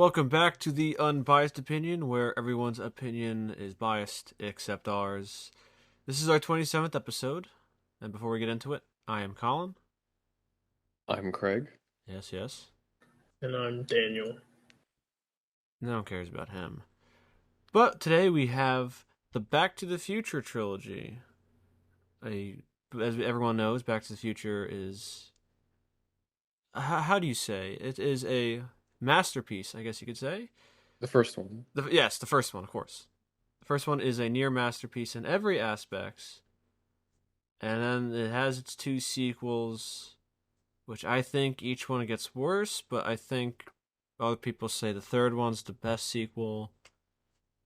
Welcome back to the Unbiased Opinion, where everyone's opinion is biased except ours. This is our 27th episode, and before we get into it, I am Colin. I'm Craig. Yes, yes. And I'm Daniel. No one cares about him. But today we have the Back to the Future trilogy. As everyone knows, Back to the Future is. How do you say? It is a masterpiece, I guess you could say. The first one. Yes, the first one, of course. The first one is a near masterpiece in every aspect. And then it has its two sequels, which I think each one gets worse, but I think other people say the third one's the best sequel.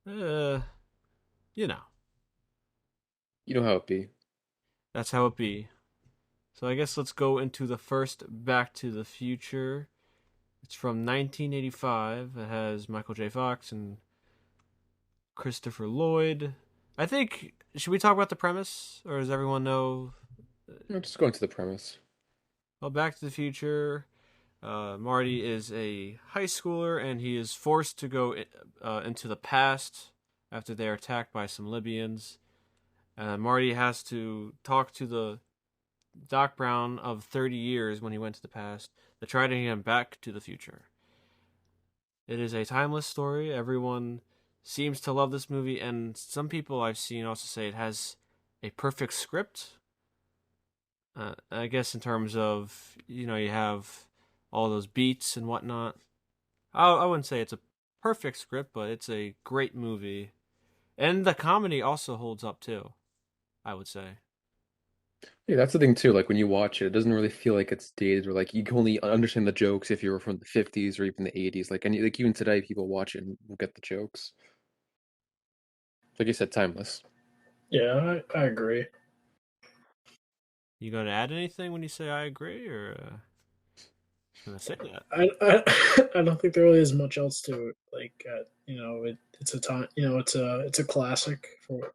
You know, You know how it be. that's how it be. So I guess let's go into the first Back to the Future. It's from 1985. It has Michael J. Fox and Christopher Lloyd. I think, should we talk about the premise, or does everyone know? Just going to the premise. Well, Back to the Future. Marty is a high schooler, and he is forced to go into the past after they're attacked by some Libyans. Marty has to talk to the Doc Brown of 30 years when he went to the past to try to get him back to the future. It is a timeless story. Everyone seems to love this movie, and some people I've seen also say it has a perfect script. I guess in terms of, you have all those beats and whatnot. I wouldn't say it's a perfect script, but it's a great movie. And the comedy also holds up too, I would say. Yeah, that's the thing too. Like when you watch it, it doesn't really feel like it's dated or like you can only understand the jokes if you're from the 50s or even the 80s. Like even today, people watch it and will get the jokes. Like you said, timeless. Yeah, I agree. You gonna add anything when you say I agree, or just gonna say that? I don't think there really is much else to it. It's a time. It's a classic for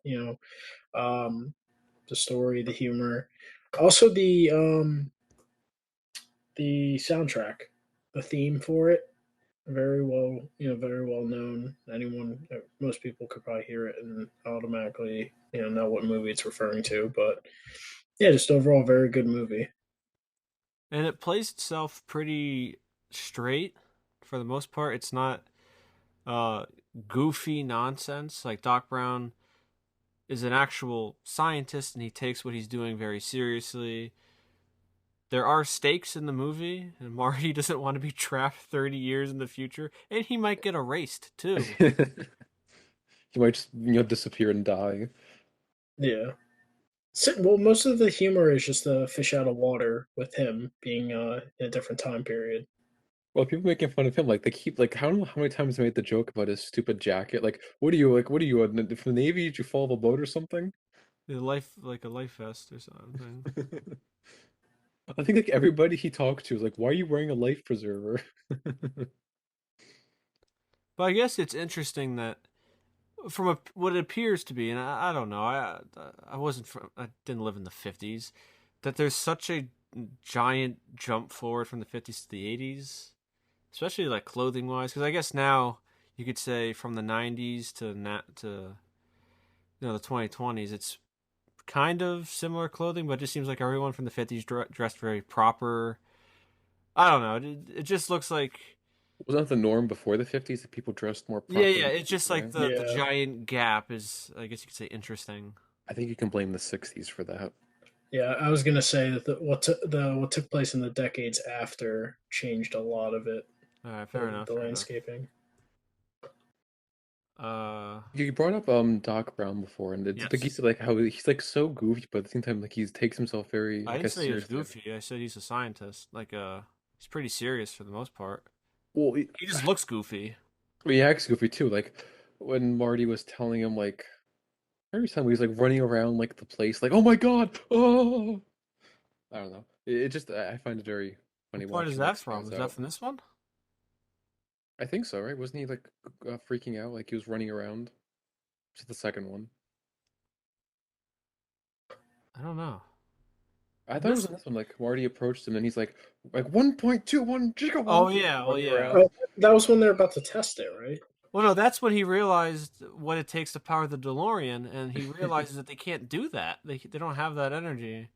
the story, the humor, also the soundtrack, the theme for it. Very well known. Most people could probably hear it and automatically know what movie it's referring to. But yeah, just overall very good movie. And it plays itself pretty straight for the most part. It's not uh goofy nonsense. Like Doc Brown is an actual scientist and he takes what he's doing very seriously. There are stakes in the movie, and Marty doesn't want to be trapped 30 years in the future, and he might get erased too. You might just disappear and die. Yeah. Well, most of the humor is just the fish out of water with him being in a different time period. Well, people making fun of him, like they keep like I don't know how many times they made the joke about his stupid jacket. Like, what are you like? What are you from the Navy? Did you fall off a boat or something? Like a life vest or something. I think like everybody he talked to was like, "Why are you wearing a life preserver?" But I guess it's interesting that from what it appears to be, and I don't know, I didn't live in the 50s, that there's such a giant jump forward from the 50s to the 80s, especially like clothing wise. Because I guess now you could say from the 90s to the 2020s, it's kind of similar clothing, but it just seems like everyone from the 50s dressed very proper. I don't know. It just looks like. Wasn't that the norm before the 50s that people dressed more Yeah, proper yeah. than It's the just 50s, like right? the Yeah, giant gap is, I guess you could say, interesting. I think you can blame the 60s for that. yeah. I was gonna say that what took place in the decades after changed a lot of it, All right, fair enough, the fair enough. landscaping. Uh, You brought up Doc Brown before, and it's like yes. he said like how he's like so goofy, but at the same time like he takes himself very, I I didn't guess, say he was seriously. goofy. I said he's a scientist. He's pretty serious for the most part. Well, He just looks goofy. he acts goofy too. Like when Marty was telling him like every time he was like running around like the place, like oh my God, oh, I don't know. It just I find it very funny What part is watching like that from? stands Is that out. from this one? I think so, right? Wasn't he like freaking out like he was running around? Just the second one. I don't know. I thought it was This. in this one. Like Marty approached him and he's like 1.21 Oh gigawatts, yeah, well running yeah. around. Oh, that was when they're about to test it, right? Well, no, that's when he realized what it takes to power the DeLorean, and he realizes that they can't do that. They don't have that energy.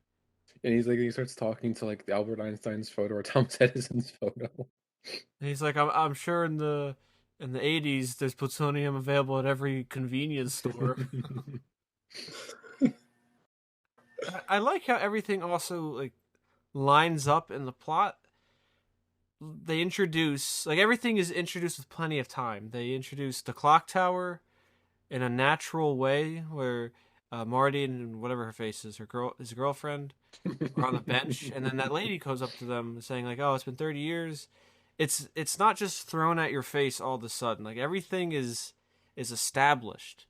And he's like, he starts talking to like Albert Einstein's photo or Thomas Edison's photo. And he's like, I'm sure in the '80s there's plutonium available at every convenience store. I like how everything also like lines up in the plot. They introduce like everything is introduced with plenty of time. They introduce the clock tower in a natural way where Marty and whatever her face is, his girlfriend, are on the bench, and then that lady goes up to them saying like, "Oh, it's been 30 years." It's not just thrown at your face all of a sudden. Like everything is established,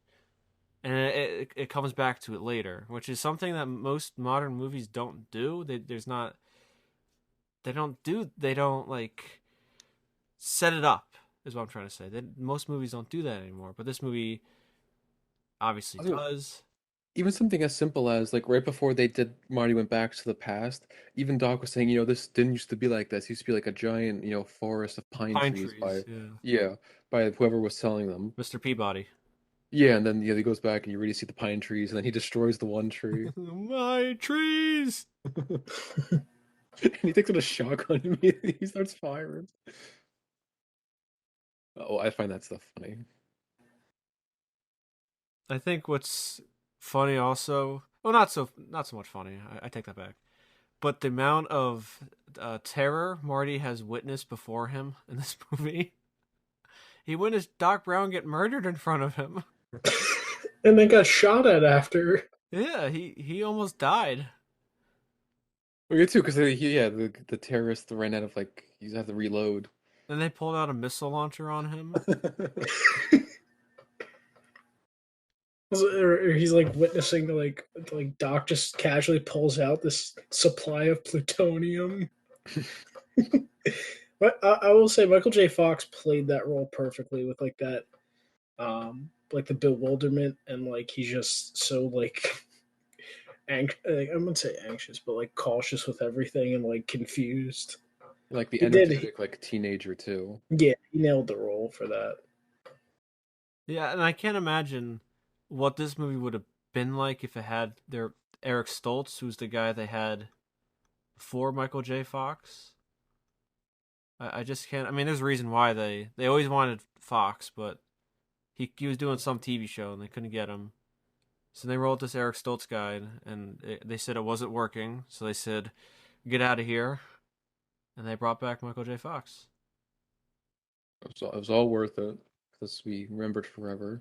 and it comes back to it later, which is something that most modern movies don't do. They don't like set it up. Is what I'm trying to say. Most movies don't do that anymore, but this movie obviously Also, does. even something as simple as like right before they did Marty went back to the past, even Doc was saying, this didn't used to be like this. It used to be like a giant, forest of pine Pine trees trees, by yeah. yeah, by whoever was selling them. Mr. Peabody. Yeah, and then he goes back and you really see the pine trees, and then he destroys the one tree. My trees. And he takes out a shotgun immediately. He starts firing. Oh, I find that stuff funny. I think what's funny also, well, not so much funny. I take that back. But the amount of terror Marty has witnessed before him in this movie, he witnessed Doc Brown get murdered in front of him. And then got shot at after. Yeah, he almost died. Well, you too, because the terrorist ran out of like he's had to reload. Then they pulled out a missile launcher on him. Or he's like witnessing like Doc just casually pulls out this supply of plutonium. But I will say Michael J. Fox played that role perfectly with like that, like the bewilderment and like he's just so like like, I'm gonna say anxious, but like cautious with everything and like confused. Like the He did, he, energetic like teenager too. yeah, he nailed the role for that. Yeah, and I can't imagine what this movie would have been like if it had Eric Stoltz, who's the guy they had before Michael J. Fox. I just can't. I mean, there's a reason why they always wanted Fox, but he was doing some TV show and they couldn't get him. So they rolled this Eric Stoltz guy, and they said it wasn't working. So they said, "Get out of here," and they brought back Michael J. Fox. It was all worth it because we remembered forever.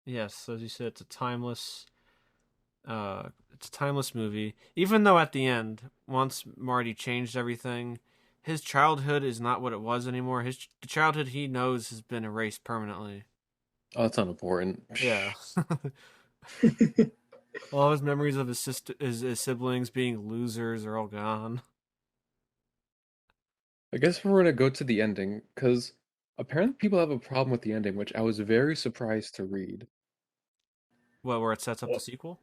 Yes, as you said, it's a timeless movie. Even though at the end, once Marty changed everything, his childhood is not what it was anymore. The childhood he knows has been erased permanently. Oh, that's not important. Yeah. All his memories of his siblings being losers are all gone. I guess we're gonna go to the ending because apparently people have a problem with the ending, which I was very surprised to read. Well, where it sets up the Well, sequel?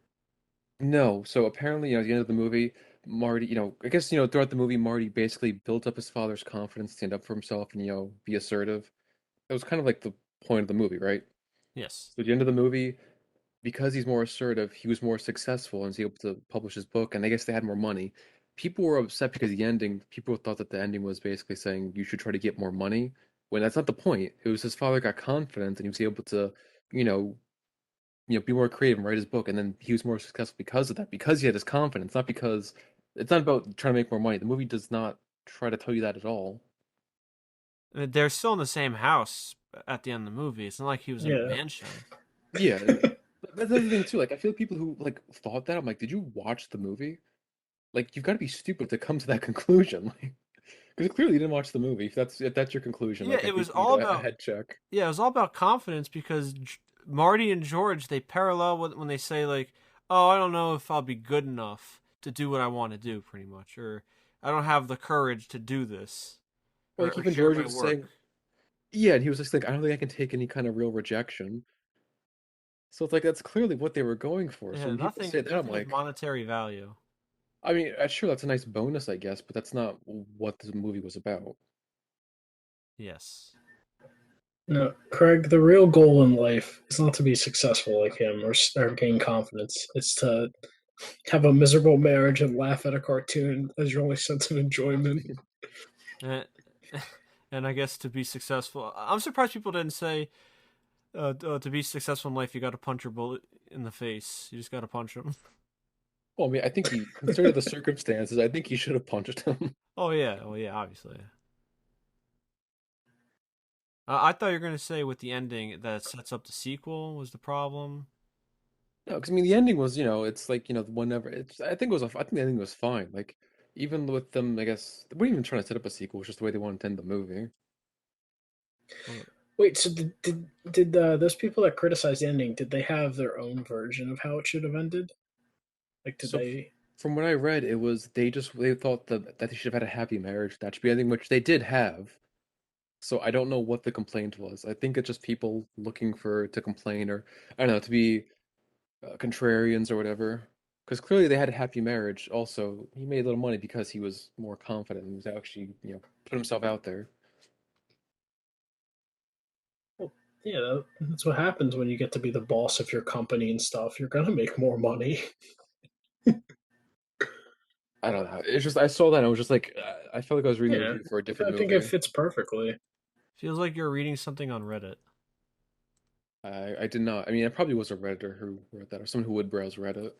No, so apparently, at the end of the movie, Marty, I guess, throughout the movie, Marty basically built up his father's confidence, stand up for himself, and, be assertive. That was kind of like the point of the movie, right? Yes. So at the end of the movie, because he's more assertive, he was more successful and was able to publish his book, and I guess they had more money. People were upset because people thought that the ending was basically saying you should try to get more money, when that's not the point. It was his father got confidence and he was able to, you know, be more creative and write his book, and then he was more successful because of that, because he had his confidence, not because it's not about trying to make more money. The movie does not try to tell you that at all. They're still in the same house at the end of the movie. It's not like he was in a yeah. mansion. Yeah, that's the thing too. Like, I feel like people who like thought that, I'm like, did you watch the movie? Like, you've got to be stupid to come to that conclusion. Like, because clearly you didn't watch the movie. If that's your conclusion, Yeah, like, I it think was you need all a about head check. yeah, it was all about confidence because Marty and George they parallel when they say like, "Oh, I don't know if I'll be good enough to do what I want to do," pretty much, or "I don't have the courage to do this Like, or even share George my was work." saying, yeah, and he was just like, I don't think I can take any kind of real rejection. So it's like that's clearly what they were going for. So Yeah, when people say that, I'm nothing of like, monetary value. I mean, sure, that's a nice bonus, I guess, but that's not what the movie was about. Yes. No, Craig, the real goal in life is not to be successful like him or gain confidence. It's to have a miserable marriage and laugh at a cartoon as your only sense of enjoyment. And, and I guess to be successful, I'm surprised people didn't say to be successful in life, you got to punch your bullet in the face. You just got to punch him. Well, I mean, I think he, consider the circumstances, I think he should have punched him. Oh yeah, well yeah, obviously. I thought you were gonna say with the ending that sets up the sequel was the problem. No, because I mean, the ending was, it's like, whenever it's, I think it was, I think the ending was fine. Like, even with them, I guess they weren't even trying to set up a sequel. It was just the way they wanted to end the movie. Well, Wait, so did those people that criticized the ending, did they have their own version of how it should have ended? Like, did So, they? from what I read, it was they thought that they should have had a happy marriage. That should be the ending, which they did have. So I don't know what the complaint was. I think it's just people looking for to complain, or I don't know, to be contrarians or whatever. Because clearly they had a happy marriage. Also, he made a little money because he was more confident and was actually, put himself out there. Well, yeah, that's what happens when you get to be the boss of your company and stuff. You're gonna make more money. I don't know. It's just I saw that and I was just like, I felt like I was reading the Yeah, review for a different I think it movie. fits perfectly. feels like you're reading something on Reddit. I did not. I mean, it probably was a Redditor who wrote that, or someone who would browse Reddit.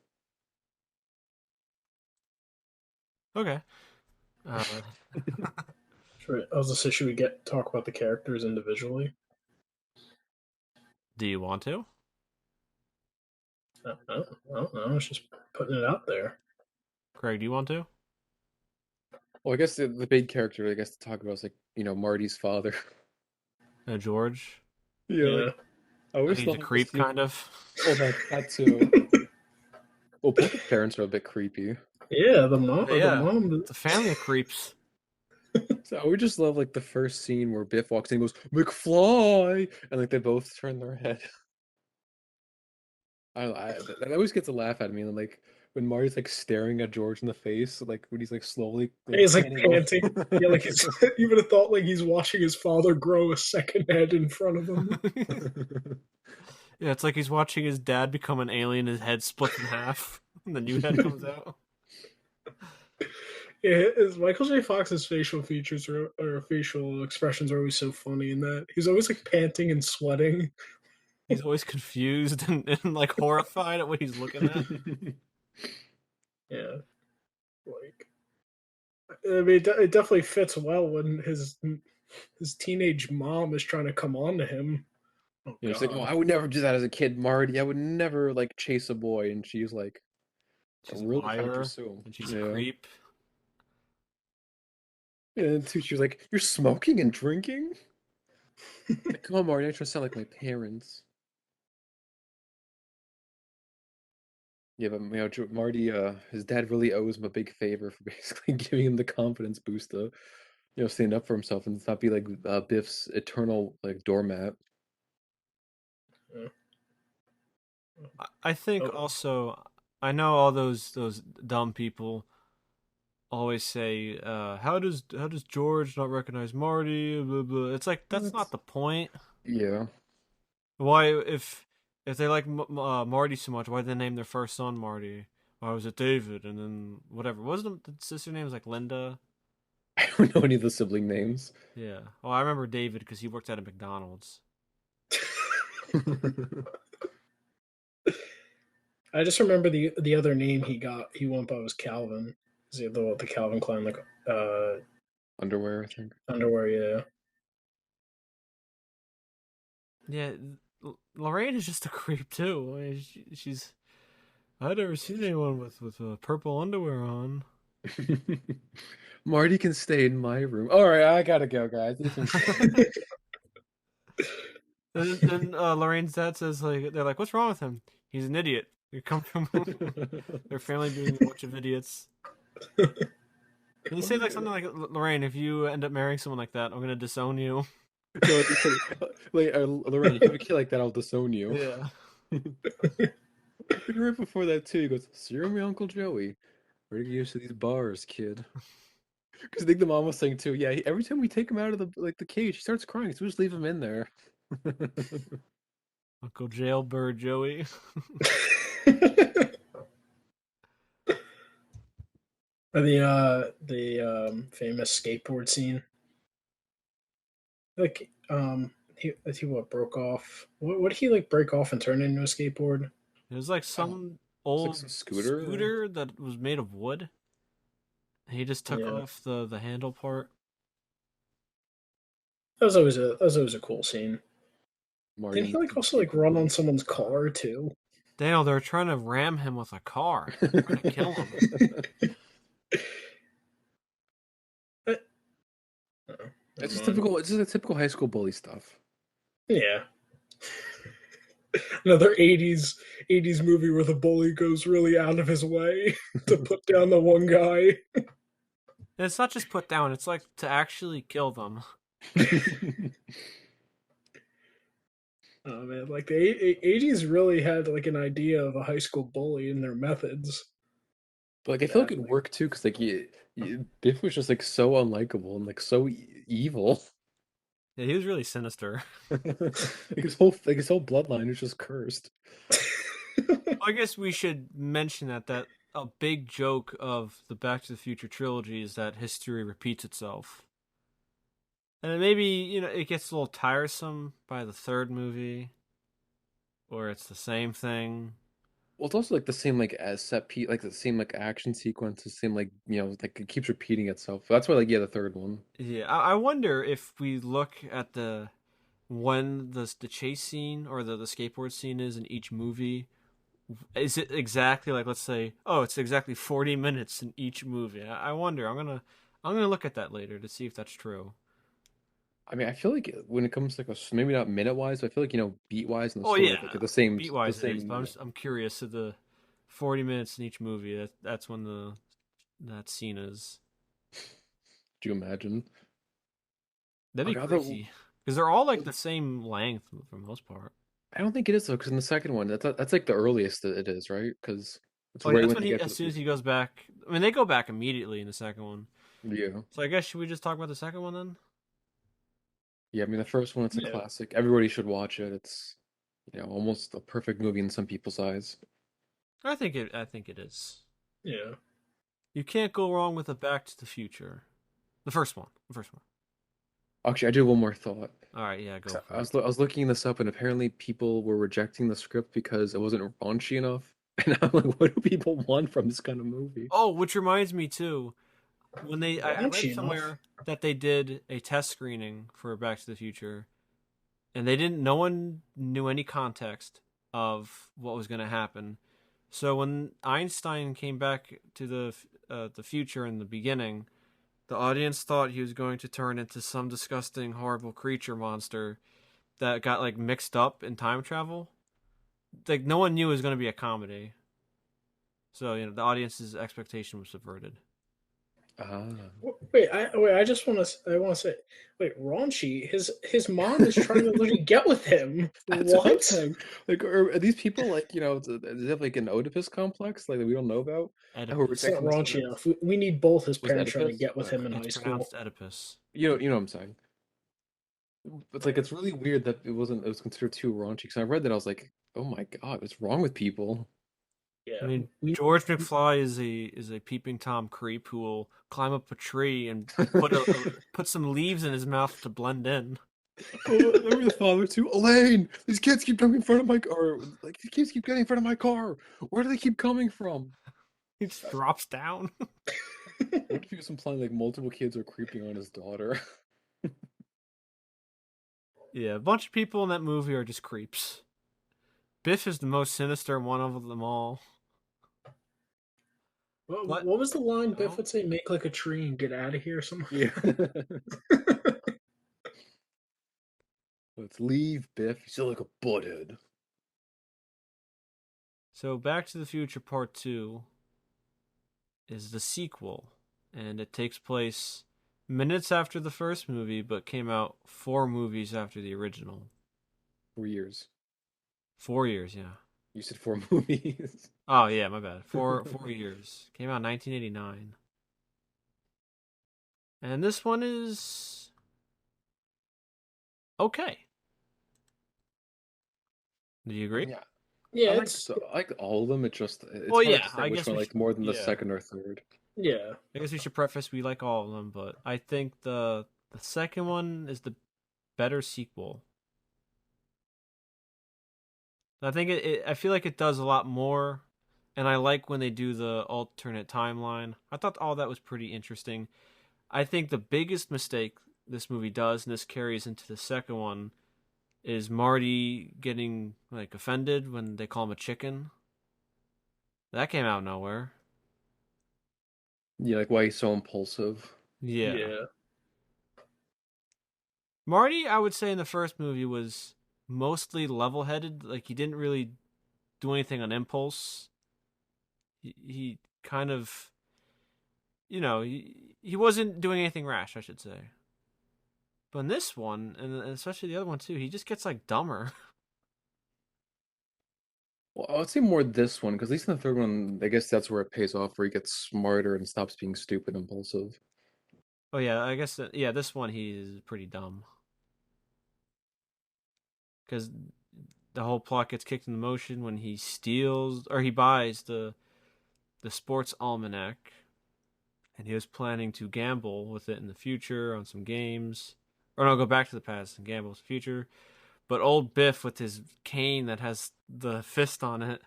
Okay. Uh, I was gonna say, should we get talk about the characters individually? do you want to? I don't know. I was just putting it out there. Craig, do you want to? Well, I guess the big character I guess to talk about is like, Marty's father. George? Yeah, Yeah. like I always He's thought a like the creep, scene. kind of. Oh, that too. Well, both his parents are a bit creepy. Yeah, the Yeah, mom. it's a family of creeps. So I would just love like the first scene where Biff walks in and goes, McFly, and like they both turn their head. That always gets a laugh out of me. And like when Marty's like staring at George in the face, like when he's like slowly like He's like panning over. panting. Yeah, like he's you would have thought like he's watching his father grow a second head in front of him. Yeah, it's like he's watching his dad become an alien. His head splits in half, and the new head comes out. Yeah, Michael J. Fox's facial features or facial expressions are always so funny in that he's always like panting and sweating. He's always confused and like horrified at what he's looking at. Yeah, like I mean, it definitely fits well when his teenage mom is trying to come on to him. Oh She's like, "Oh, God, I would never do that as a kid, Marty. I would never like chase a boy." And she's like, She's a really trying to liar pursue him. and she's a Yeah. creep. And too, she was like, "You're smoking and drinking? Like, come on, Marty. I try to sound like my parents." Yeah, but Marty, his dad really owes him a big favor for basically giving him the confidence boost to, stand up for himself and not be like Biff's eternal like doormat. yeah. I think Oh, also I know all those dumb people always say, how does George not recognize Marty? Blah, blah. It's like that's not That's the point. yeah. Why if they like Marty so much, why did they name their first son Marty? Why was it David and then whatever? Wasn't the sister name was like Linda? I don't know any of the sibling names. Yeah. Well, I remember David because he worked at a McDonald's. I just remember the other name he got. He went by was Calvin. Is the Calvin Klein like Underwear, I think. underwear? Yeah. Yeah, Lorraine is just a creep too. I mean, she's I've never seen anyone with purple underwear on. Marty can stay in my room. All right, I gotta go, guys. This one's fun. And Lorraine's dad says like they're like, "What's wrong with him? He's an idiot." You come from their family being a bunch of idiots. And you say like something like, "Lorraine, if you end up marrying someone like that, I'm gonna disown you." No, he said, wait, Lorraine, if you have a kid like that, I'll disown you. Yeah. And right before that too, he goes, "So you're my Uncle Joey. Better get used to these bars, kid. Because I think the mom was saying too, yeah, every time we take him out of the cage, he starts crying, so we just leave him in there. Uncle Jailbird Joey. The famous skateboard scene. Like he what broke off? What did he like break off and turn into a skateboard? It was like Oh, some it's like old some scooter. scooter that was made of wood. He just took Yeah, off the handle part. that was always a cool scene. Didn't he Marty like also like run on skateboarding. someone's car too? Daniel, they're trying to ram him with a car. They're trying to kill him. Uh, oh, never It's just mind. typical. It's just a typical high school bully stuff. Yeah. Another '80s movie where the bully goes really out of his way to put down the one guy. And it's not just put down, it's like to actually kill them. Oh man, like the '80s really had like an idea of a high school bully and their methods. But like I feel Yeah, like it worked too, because like Biff was just like so unlikable and like so evil. Yeah, he was really sinister. His whole bloodline is just cursed. I guess we should mention that a big joke of the Back to the Future trilogy is that history repeats itself. And maybe, it gets a little tiresome by the third movie, or it's the same thing. Well, it's also like the same like as set piece, like the same like action sequences, same like like it keeps repeating itself. That's why like yeah, the third one. Yeah, I wonder if we look at when the chase scene or the skateboard scene is in each movie, is it exactly like, let's say, oh, it's exactly 40 minutes in each movie. I wonder. I'm gonna look at that later to see if that's true. I mean, I feel like when it comes to like maybe not minute wise, but I feel like beat wise in the Oh story, yeah, like beat the wise it is, but same. I'm curious to the 40 minutes in each movie. That's when that scene is. Do you imagine? That'd be Okay, although crazy because they're all like the same length for the most part. I don't think it is though, because in the second one, that's like the earliest that it is, right? Because it's Oh yeah, right that's when when they he get to as the soon as he future. goes back. I mean, they go back immediately in the second one. Yeah, So I guess should we just talk about the second one then? yeah. I mean, the first one, it's a yeah, classic. Everybody should watch it. It's almost a perfect movie in some people's eyes. I think it is. yeah. You can't go wrong with a Back to the Future. The first one. The first one. Actually, I do have one more thought. All right, yeah, go 'Cause for it. I was looking this up, and apparently people were rejecting the script because it wasn't raunchy enough. And I'm like, what do people want from this kind of movie? Oh, which reminds me too. When I read Raunchy enough. somewhere that they did a test screening for Back to the Future, and no one knew any context of what was going to happen. So when Einstein came back to the future in the beginning, the audience thought he was going to turn into some disgusting, horrible creature monster that got like mixed up in time travel. Like no one knew it was going to be a comedy. So the audience's expectation was subverted. Ah, Wait. I want to say, wait, raunchy. His mom is trying to literally get with him. that's what I'm What? saying. Like, are these people like, do they have like an Oedipus complex like that we don't know about? And we're It's not Oedipus. rejecting the raunchy script? enough. We need both his Was it parents trying to Oedipus? get with him Okay. in It's high school. pronounced Oedipus. You know what I'm saying. It's like it's really weird that it was considered too raunchy. Because I read that I was like, oh my God, what's wrong with people? I Yeah, mean, we. George McFly is a peeping tom creep who will climb up a tree and put some leaves in his mouth to blend in. Oh, I remember the father too. Elaine, these kids keep coming in front of my car. Or like these kids keep getting in front of my car. Where do they keep coming from? He just drops down. What if he was implying like multiple kids are creeping on his daughter? Yeah, a bunch of people in that movie are just creeps. Biff is the most sinister one of them all. But What was the line Biff well, would say? Make like a tree and get out of here, or something. Yeah. Let's leave, Biff. You still like a butthead. so Back to the Future Part 2 is the sequel, and it takes place minutes after the first movie, but came out 4 movies after the original. 4 years. 4 years, yeah. You said 4 movies. Oh yeah, my bad. Four years. Came out in 1989. And this one is okay. Do you I agree? mean, yeah, Yeah, I like all of them. It's Well, hard yeah. to say I which guess one we I should. like more than the Yeah. second or third. yeah. I guess we should preface we like all of them, but I think the second one is the better sequel. I think I feel like it does a lot more, and I like when they do the alternate timeline. I thought all that was pretty interesting. I think the biggest mistake this movie does, and this carries into the second one, is Marty getting like offended when they call him a chicken. That came out of nowhere. Yeah, like why he's so impulsive. Yeah. Yeah. Marty, I would say in the first movie was mostly level-headed. Like he didn't really do anything on impulse. He kind of, he wasn't doing anything rash, I should say. But in this one, and especially the other one too, he just gets like dumber. Well, I would say more this one because at least in the third one, I guess that's where it pays off, where he gets smarter and stops being stupid impulsive. Oh yeah, I guess yeah, this one he's pretty dumb because the whole plot gets kicked into motion when he steals or he buys the sports almanac, and he was planning to gamble with it in the future on some games, or no, go back to the past and gamble with the future. But old Biff with his cane that has the fist on it,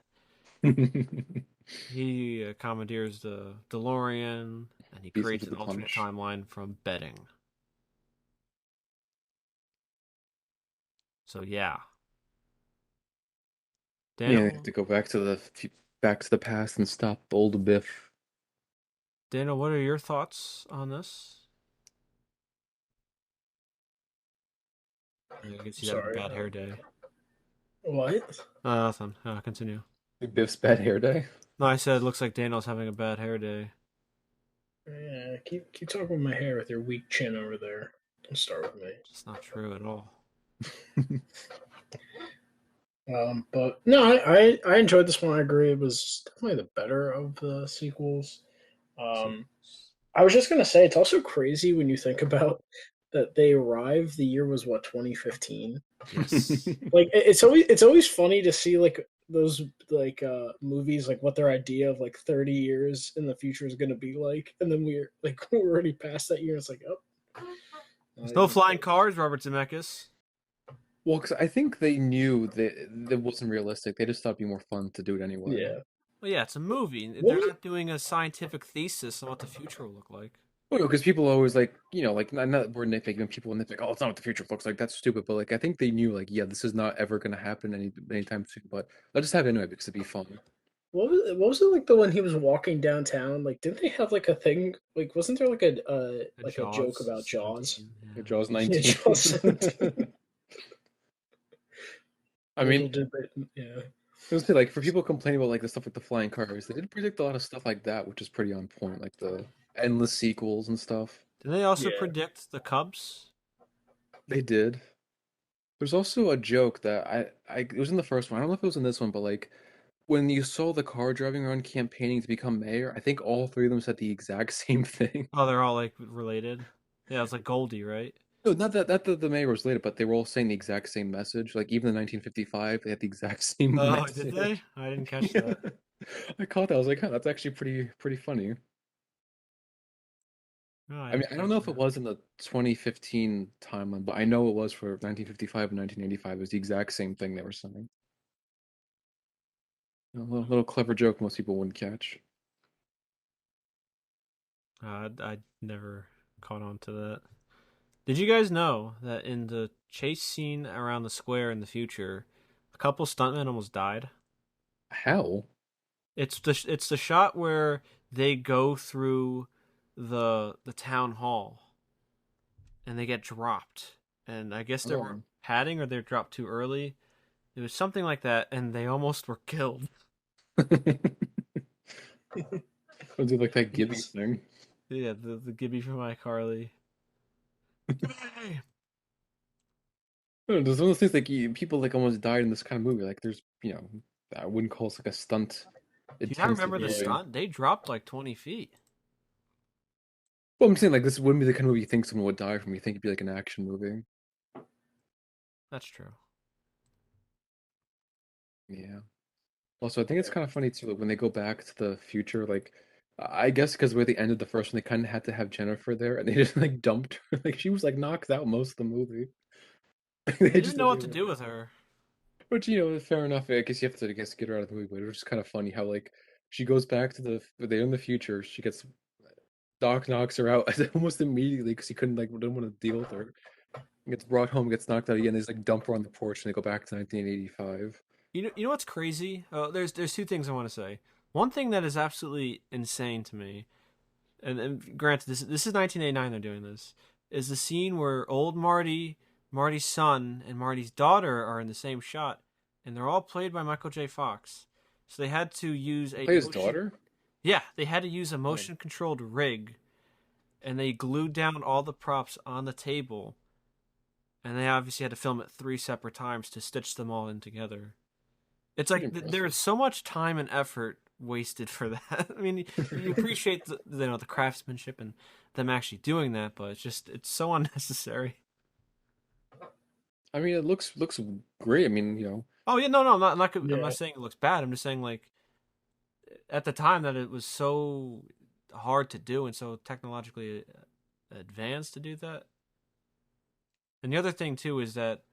he commandeers the DeLorean and he Beats him to creates an the alternate punch. timeline from betting. So yeah, Yeah, they have Daniel, to go back to the past and stop old Biff. Daniel, what are your thoughts on this? I guess you have a Sorry. bad hair day. What? Nothing. Continue. Biff's bad hair day. No, I said it looks like Daniel's having a bad hair day. Yeah, keep talking with my hair with your weak chin over there. Don't start with me. It's not true at all. But no, I enjoyed this one. I agree. It was definitely the better of the sequels. See, Um, I was just gonna say it's also crazy when you think about that they arrived. The year was what 2015. yes. Like it's always funny to see like those like movies like what their idea of like 30 years in the future is gonna be like, and then we're like we're already past that year. It's like oh, There's not no even flying close. cars, Robert Zemeckis. Well, because I think they knew that wasn't realistic. They just thought it'd be more fun to do it anyway. Yeah. Well, yeah, it's a movie. What They're was not doing a scientific thesis on what the future will look like. Well, because people always like, like not we're nitpicking. People nitpick, oh, it's not what the future looks like. That's stupid. But like, I think they knew, like, yeah, this is not ever gonna happen anytime soon. But let's just have it anyway because it'd be fun. what was it like the when he was walking downtown? Like, didn't they have like a thing? Like, wasn't there A like a joke Jaws about Jaws? 17. It Yeah. draws Yeah, 19. Jaws 17. I Little mean, did they, yeah, I was say like for people complaining about like the stuff with the flying cars, they did predict a lot of stuff like that, which is pretty on point, like the endless sequels and stuff. Did they also yeah. predict the Cubs? They did. There's also a joke that it was in the first one. I don't know if it was in this one, but like when you saw the car driving around campaigning to become mayor, I think all three of them said the exact same thing. Oh, they're all like related. Yeah, it's like Goldie, right? No, not that the mayor was later, but they were all saying the exact same message. Like even in 1955, they had the exact same Oh, did message. they? I didn't catch Yeah. that. I caught that. I was like, huh, that's actually pretty funny. No, I I mean, didn't I don't catch know if it that. was in the 2015 timeline, but I know it was for 1955 and 1985. It was the exact same thing they were saying. A little clever joke most people wouldn't catch. I never caught on to that. Did you guys know that in the chase scene around the square in the future, a couple stuntmen almost died? How? It's the shot where they go through the town hall and they get dropped. And I guess they were Oh. padding or they were dropped too early. It was something like that, and they almost were killed. I'll do like that Gibby Yes. thing. Yeah, the Gibby from iCarly. Gibby! I don't know, there's one of those things like people like almost died in this kind of movie. Like there's, I wouldn't call it like a stunt. Do It you not tends to remember be the Yeah. way. stunt? They dropped like 20 feet. Well, I'm saying like this wouldn't be the kind of movie you think someone would die from. You think it'd be like an action movie. That's true. Yeah. Also, I think it's Yeah. kind of funny too, like when they go back to the future, like I guess because where they ended the first one, they kind of had to have Jennifer there, and they just like dumped her. Like she was like knocked out most of the movie. They They didn't just know like what they to were, do with her. which fair enough. I guess you have to, I guess, get her out of the movie, but it was just kind of funny how like she goes back to they're in the future. She gets Doc knocks her out almost immediately because he couldn't like didn't want to deal with her. Gets brought home, gets knocked out again. They just like dump her on the porch, and they go back to 1985. You know what's crazy? There's two things I want to say. One thing that is absolutely insane to me, and granted, this is 1989. They're doing this. Is the scene where old Marty, Marty's son, and Marty's daughter are in the same shot, and they're all played by Michael J. Fox. So they had to use a Play his motion. daughter. Yeah, they had to use a Oh, motion controlled rig, and they glued down all the props on the table, and they obviously had to film it 3 separate times to stitch them all in together. It's pretty like there impressive. is so much time and effort wasted for that. I mean, you appreciate the craftsmanship and them actually doing that, but it's so unnecessary. I mean, it looks great. I mean, Oh yeah, no, I'm Yeah. not saying it looks bad. I'm just saying like at the time that it was so hard to do and so technologically advanced to do that. And the other thing too is that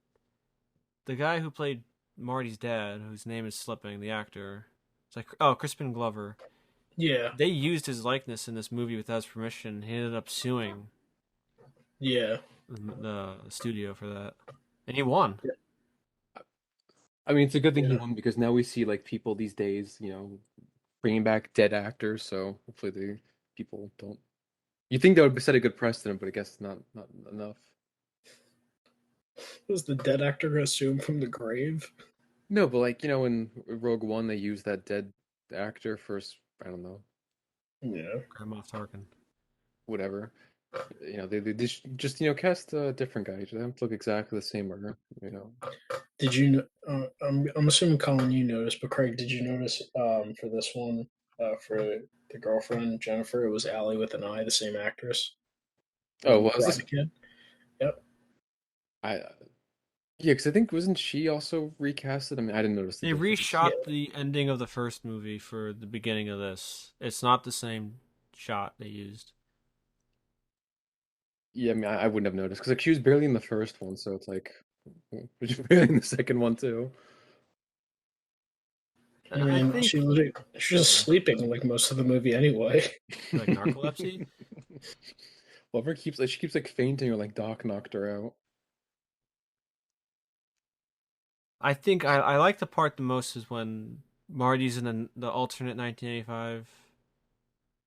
the guy who played Marty's dad, whose name is slipping, the actor, it's like Crispin Glover. Yeah. They used his likeness in this movie without his permission. He ended up suing Yeah. the studio for that, and he won. I mean, it's a good thing he Yeah. won because now we see like people these days, bringing back dead actors. So hopefully the people don't. You think that would set a good precedent, but I guess not enough. Was the dead actor assumed from the grave? No, but like in Rogue One, they use that dead actor for I don't know, Yeah. Grand Moff Tarkin. whatever. They just cast a different guy. They don't look exactly the same, or. Did you? I'm assuming Colin, you noticed, but Craig, did you notice for this one, for the girlfriend Jennifer, it was Allie with an I, the same actress Oh, from was this? Karate Kid. Yep. I Yeah, because I think wasn't she also recasted? I mean, I didn't notice the They difference. Yeah. reshot the ending of the first movie for the beginning of this. It's not the same shot they used. Yeah, I mean, I wouldn't have noticed because like she was barely in the first one, so it's like, was she barely in the second one too? I And I mean, think she was sleeping like most of the movie anyway. like narcolepsy. Lover keeps like she keeps like fainting or like Doc knocked her out. I think I like the part the most is when Marty's in the alternate 1985.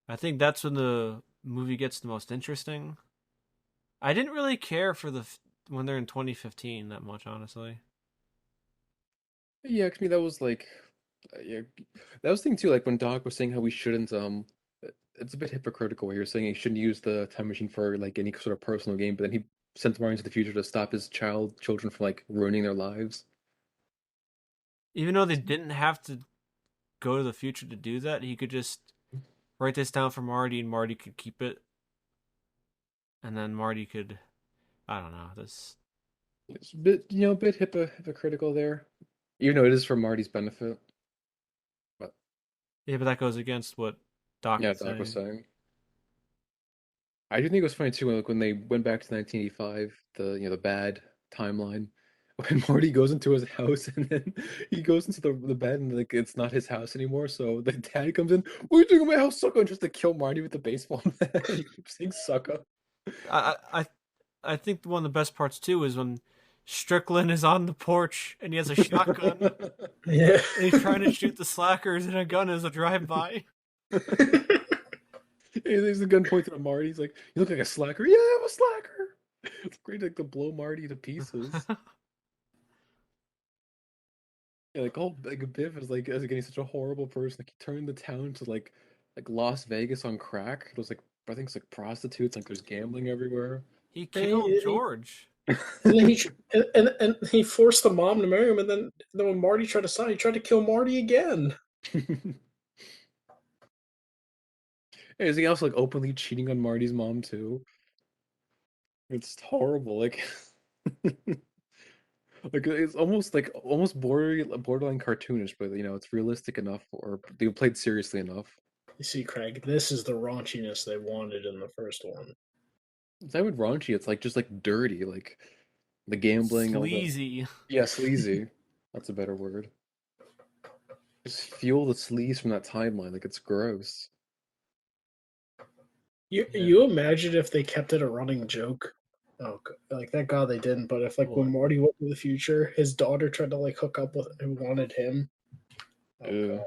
I think that's when the movie gets the most interesting. I didn't really care for when they're in 2015 that much, honestly. Yeah, 'cause I mean that was like, yeah, that was the thing too. Like when Doc was saying how we shouldn't it's a bit hypocritical where you're saying he shouldn't use the time machine for like any sort of personal gain, but then he sent Marty into the future to stop his children from like ruining their lives. Even though they didn't have to go to the future to do that, he could just write this down for Marty, and Marty could keep it, and then Marty could, I don't know, this. It's a bit hypocritical there, even though it is for Marty's benefit. But Yeah, but that goes against what Doc yeah, is Doc was saying. saying. I do think it was funny too, like when they went back to 1985, the bad timeline, when Marty goes into his house and then he goes into the bed and like it's not his house anymore. So the dad comes in, "What are you doing in my house, sucker?" And just to kill Marty with the baseball bat. He keeps saying "sucker." I I I think one of the best parts too is when Strickland is on the porch and he has a shotgun Yeah. and he's trying to shoot the slackers, and a gun is a drive-by. There's the gun pointed at Marty. He's like, "You look like a slacker." Yeah, I'm a slacker. It's great, like to blow Marty to pieces. Yeah, like like Biff is like as getting such a horrible person. Like he turned the town to like Las Vegas on crack. It was like I think it's like prostitutes. Like there's gambling everywhere. He and, killed George. then and he forced the mom to marry him, and then when Marty tried to sign, he tried to kill Marty again. Is he also like openly cheating on Marty's mom too? It's horrible. Like, like it's almost borderline cartoonish, but it's realistic enough, or they played seriously enough. You see, Craig, this is the raunchiness they wanted in the first one. It's not even raunchy. It's like just like dirty, like the gambling, all the Sleazy. yeah, sleazy. That's a better word. Just feel the sleaze from that timeline. Like it's gross. You Yeah. you imagine if they kept it a running joke? Oh, like that God they didn't. But if like when What? Marty went to the future, his daughter tried to like hook up with who wanted him. Oh Ew. God.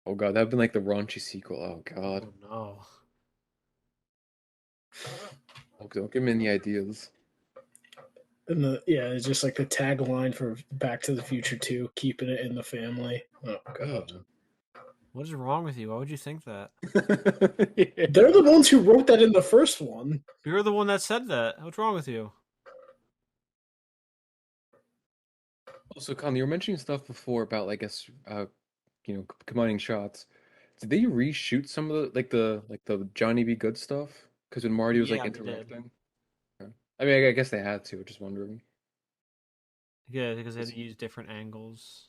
Oh God, that'd been like the raunchy sequel. Oh God. Oh no. Oh, don't give me any ideas. And it's just like the tagline for Back to the Future 2, keeping it in the family. Oh God. Ugh. What is wrong with you? Why would you think that? They're the Yeah. ones who wrote that in the first one. You're the one that said that. What's wrong with you? Also, Con, you were mentioning stuff before about like combining shots. Did they reshoot some of the Johnny B. Good stuff? Because when Marty was like Yeah, they did. interacting. Yeah. I mean, I guess they had to. Just wondering. Yeah, because they had It's- to use different angles.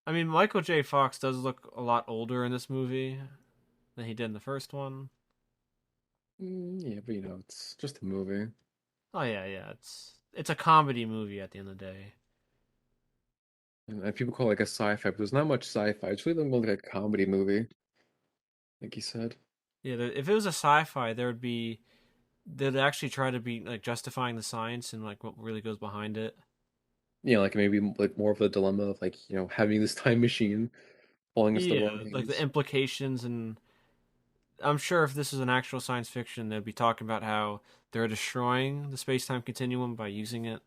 I mean, Michael J. Fox does look a lot older in this movie than he did in the first one. Yeah, but it's just a movie. Oh yeah, yeah. It's a comedy movie at the end of the day. And people call it like a sci-fi, but there's not much sci-fi. It's really more like a comedy movie, like you said. Yeah, if it was a sci-fi, they'd actually try to be like justifying the science and like what really goes behind it. Like maybe like more of a dilemma of like, having this time machine falling into the wrong Yeah, like the hands. implications, and I'm sure if this is an actual science fiction, they'd be talking about how they're destroying the space-time continuum by using it,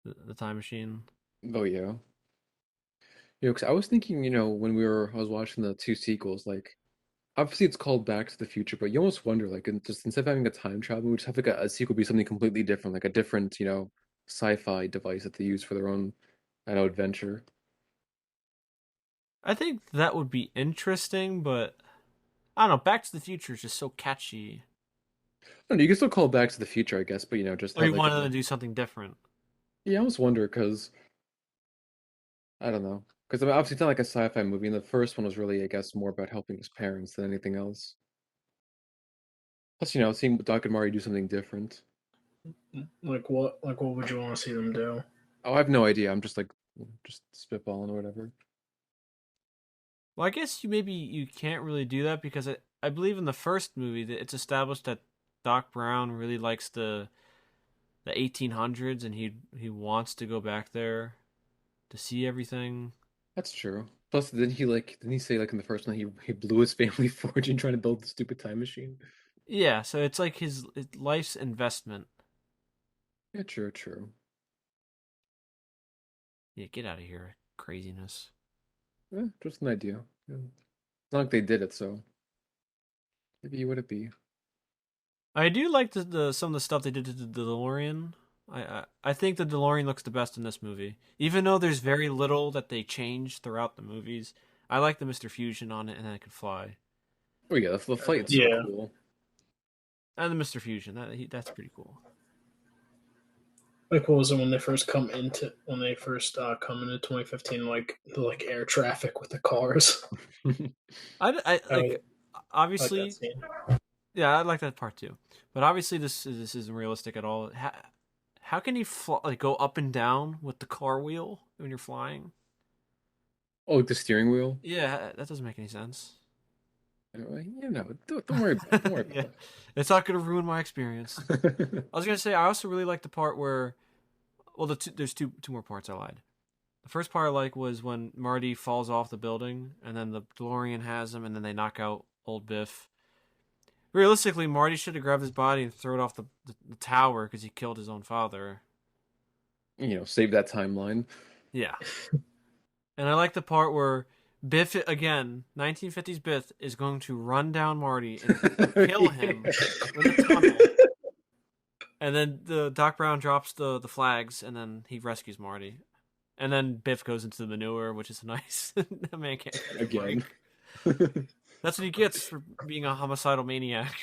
the time machine. Oh yeah. Because I was thinking, when I was watching the two sequels, like obviously it's called Back to the Future, but you almost wonder, like, just instead of having a time travel, we just have like a sequel be something completely different, like a different, sci-fi device that they use for their own, I know, adventure. I think that would be interesting, but I don't know. Back to the Future is just so catchy. I don't know, you can still call it Back to the Future, I guess, but just Or have you like wanted a to do something different. yeah, I almost wonder because I don't know. Because I mean, obviously it's not like a sci-fi movie, and the first one was really, I guess, more about helping his parents than anything else. Plus, seeing Doc and Mario do something different. Like what? Like what would you want to see them do? Oh, I have no idea. I'm just like just spitballing or whatever. Well, I guess maybe you can't really do that because I believe in the first movie that it's established that Doc Brown really likes the 1800s and he wants to go back there to see everything. That's true. Plus, didn't he say like in the first one he blew his family fortune trying to build the stupid time machine? Yeah, so it's like his life's investment. Yeah, true, true. Yeah, get out of here, craziness. Yeah, just an idea. Yeah. It's not like they did it, so maybe would it be? I do like the some of the stuff they did to the DeLorean. I think the DeLorean looks the best in this movie, even though there's very little that they changed throughout the movies. I like the Mr. Fusion on it, and it could fly, Oh yeah, the flight is so Yeah. cool. and the Mr. Fusion that's pretty cool. Like what was it when they first come into 2015? Like the air traffic with the cars. I I like like that obviously, scene. yeah, I like that part too, but obviously this isn't realistic at all. How can you like go up and down with the car wheel when you're flying? Oh, like the steering wheel. Yeah, that doesn't make any sense. Don't worry about it. Don't worry Yeah, about it's not gonna ruin my experience. it. I was gonna say I also really like the part where, well, there's two more parts I lied. The first part I like was when Marty falls off the building and then the DeLorean has him and then they knock out old Biff. Realistically, Marty should have grabbed his body and thrown it off the tower because he killed his own father. Save that timeline. Yeah, and I like the part where Biff again, 1950s Biff is going to run down Marty and kill him in the tunnel. And then the Doc Brown drops the flags, and then he rescues Marty. And then Biff goes into the manure, which is nice. That man can't catch a Again. break. That's what he gets for being a homicidal maniac.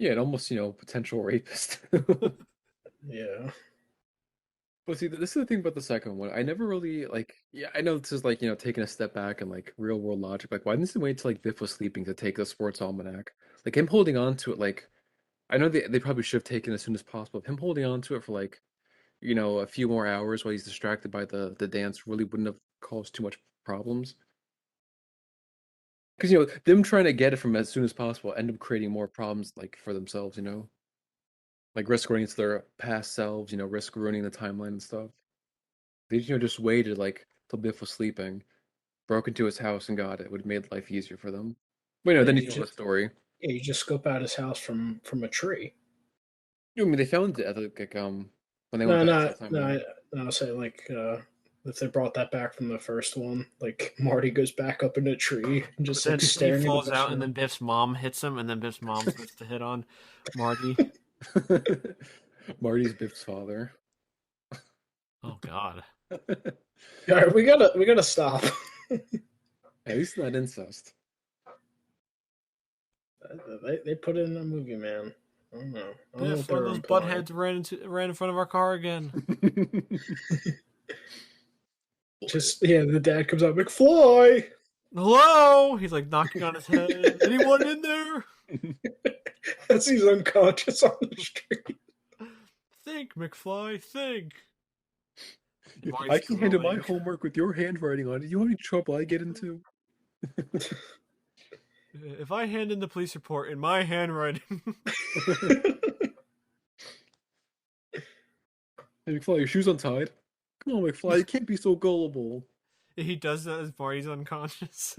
Yeah, and almost, potential rapist. Yeah. But see, this is the thing about the second one. I never really like. Yeah, I know this is like taking a step back and like real world logic. Like, why didn't they wait till like Biff was sleeping to take the sports almanac? Like him holding on to it. Like, I know they probably should have taken it as soon as possible. Him holding on to it for like a few more hours while he's distracted by the dance really wouldn't have caused too much problems. Because them trying to get it from as soon as possible end up creating more problems like for themselves. Like risk running into their past selves. Risk ruining the timeline and stuff. They just waited like till Biff was sleeping, broke into his house and got it. Would have made life easier for them. But Yeah, then you know the story. you just scope out his house from a tree. I mean, they found it at like when they went No, back to no, the timeline. no. I was saying like if they brought that back from the first one, like Marty goes back up in a tree and But just then like he staring at the falls bush. out, and then Biff's mom hits him, and then Biff's mom starts to hit on Marty. Marty's Biff's father. Oh God. All right, we gotta stop. At least not incest. They put it in a movie, man. I don't know. I don't know what Biff, they one of were those implying. buttheads ran in front of our car again. Just the dad comes out, McFly. Hello? He's like knocking on his head. Anyone in there? As he's unconscious on the street. Think, McFly, think. I can handle my Voice homework with your handwriting on it. You know how many trouble I get into? If I hand in the police report in my handwriting. Hey, McFly, your shoes untied? Come on, McFly, you can't be so gullible. He does that as Marty's unconscious.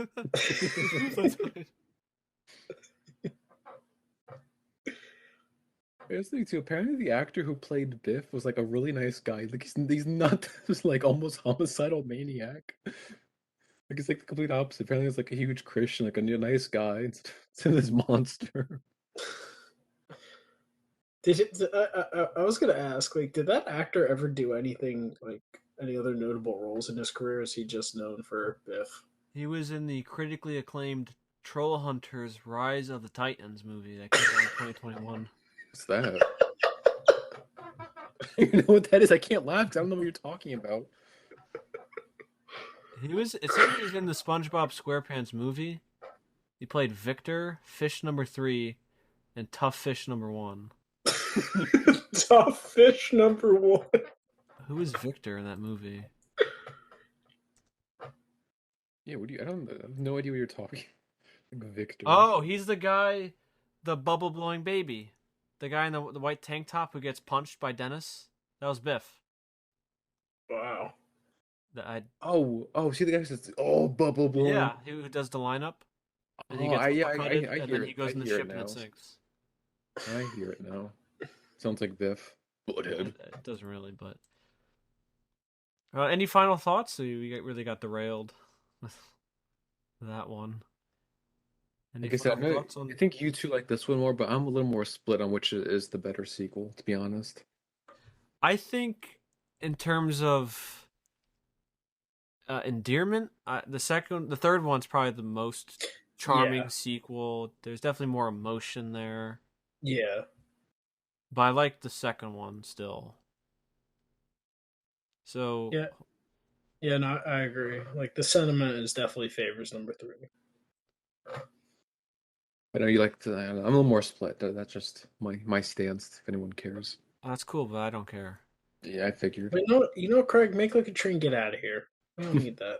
I was thinking too, apparently the actor who played Biff was like a really nice guy. Like he's not this like almost homicidal maniac. Like he's like the complete opposite. Apparently he's like a huge Christian, like a nice guy. It's this monster. I was gonna ask, like, did that actor ever do anything like any other notable roles in his career? Or is he just known for Biff? He was in the critically acclaimed Troll Hunters Rise of the Titans movie that came out in 2021. What's that? You know what that is? I can't laugh because I don't know what you're talking about. It says he was in the SpongeBob SquarePants movie. He played Victor, Fish number 3, and Tough Fish number 1. Tough Fish number 1. Who is Victor in that movie? Yeah, I have no idea what you're talking. Like Victor. Oh, he's the guy, the bubble blowing baby. The guy in the white tank top who gets punched by Dennis. That was Biff. Wow. See the guy who says, "Oh, bubble blown." Yeah, who does the lineup. And he Oh, gets I uppercutted, and hear then it. he goes I in the hear ship it and now. it sinks. I hear it now. Sounds like Biff. Bloodhead. It doesn't really, but... any final thoughts? So we really got derailed with that one. Any Like I said, final thoughts on... I think you two like this one more, but I'm a little more split on which is the better sequel, to be honest. I think in terms of endearment, the third one's probably the most charming sequel. There's definitely more emotion there. Yeah. But I like the second one still. So Yeah, no, I agree. Like the sentiment is definitely favors number 3. I know you like to. I'm a little more split. That's just my stance. If anyone cares. that's cool, but I don't care. Yeah, I figured. But Craig, make like a tree and get out of here. I don't need that.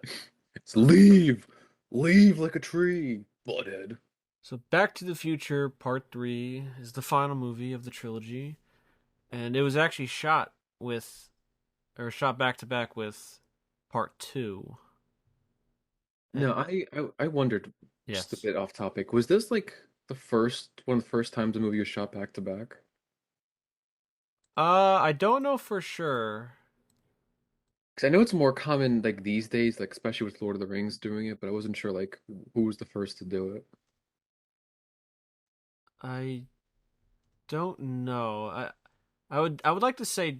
It's leave like a tree, bloodhead. So Back to the Future Part 3 is the final movie of the trilogy. And it was actually shot back to back with Part 2. No, I wondered, just a Yes. bit off topic. Was this like one of the first times a movie was shot back to back? I don't know for sure. Because I know it's more common like these days, like especially with Lord of the Rings doing it, but I wasn't sure like who was the first to do it. I don't know. I would like to say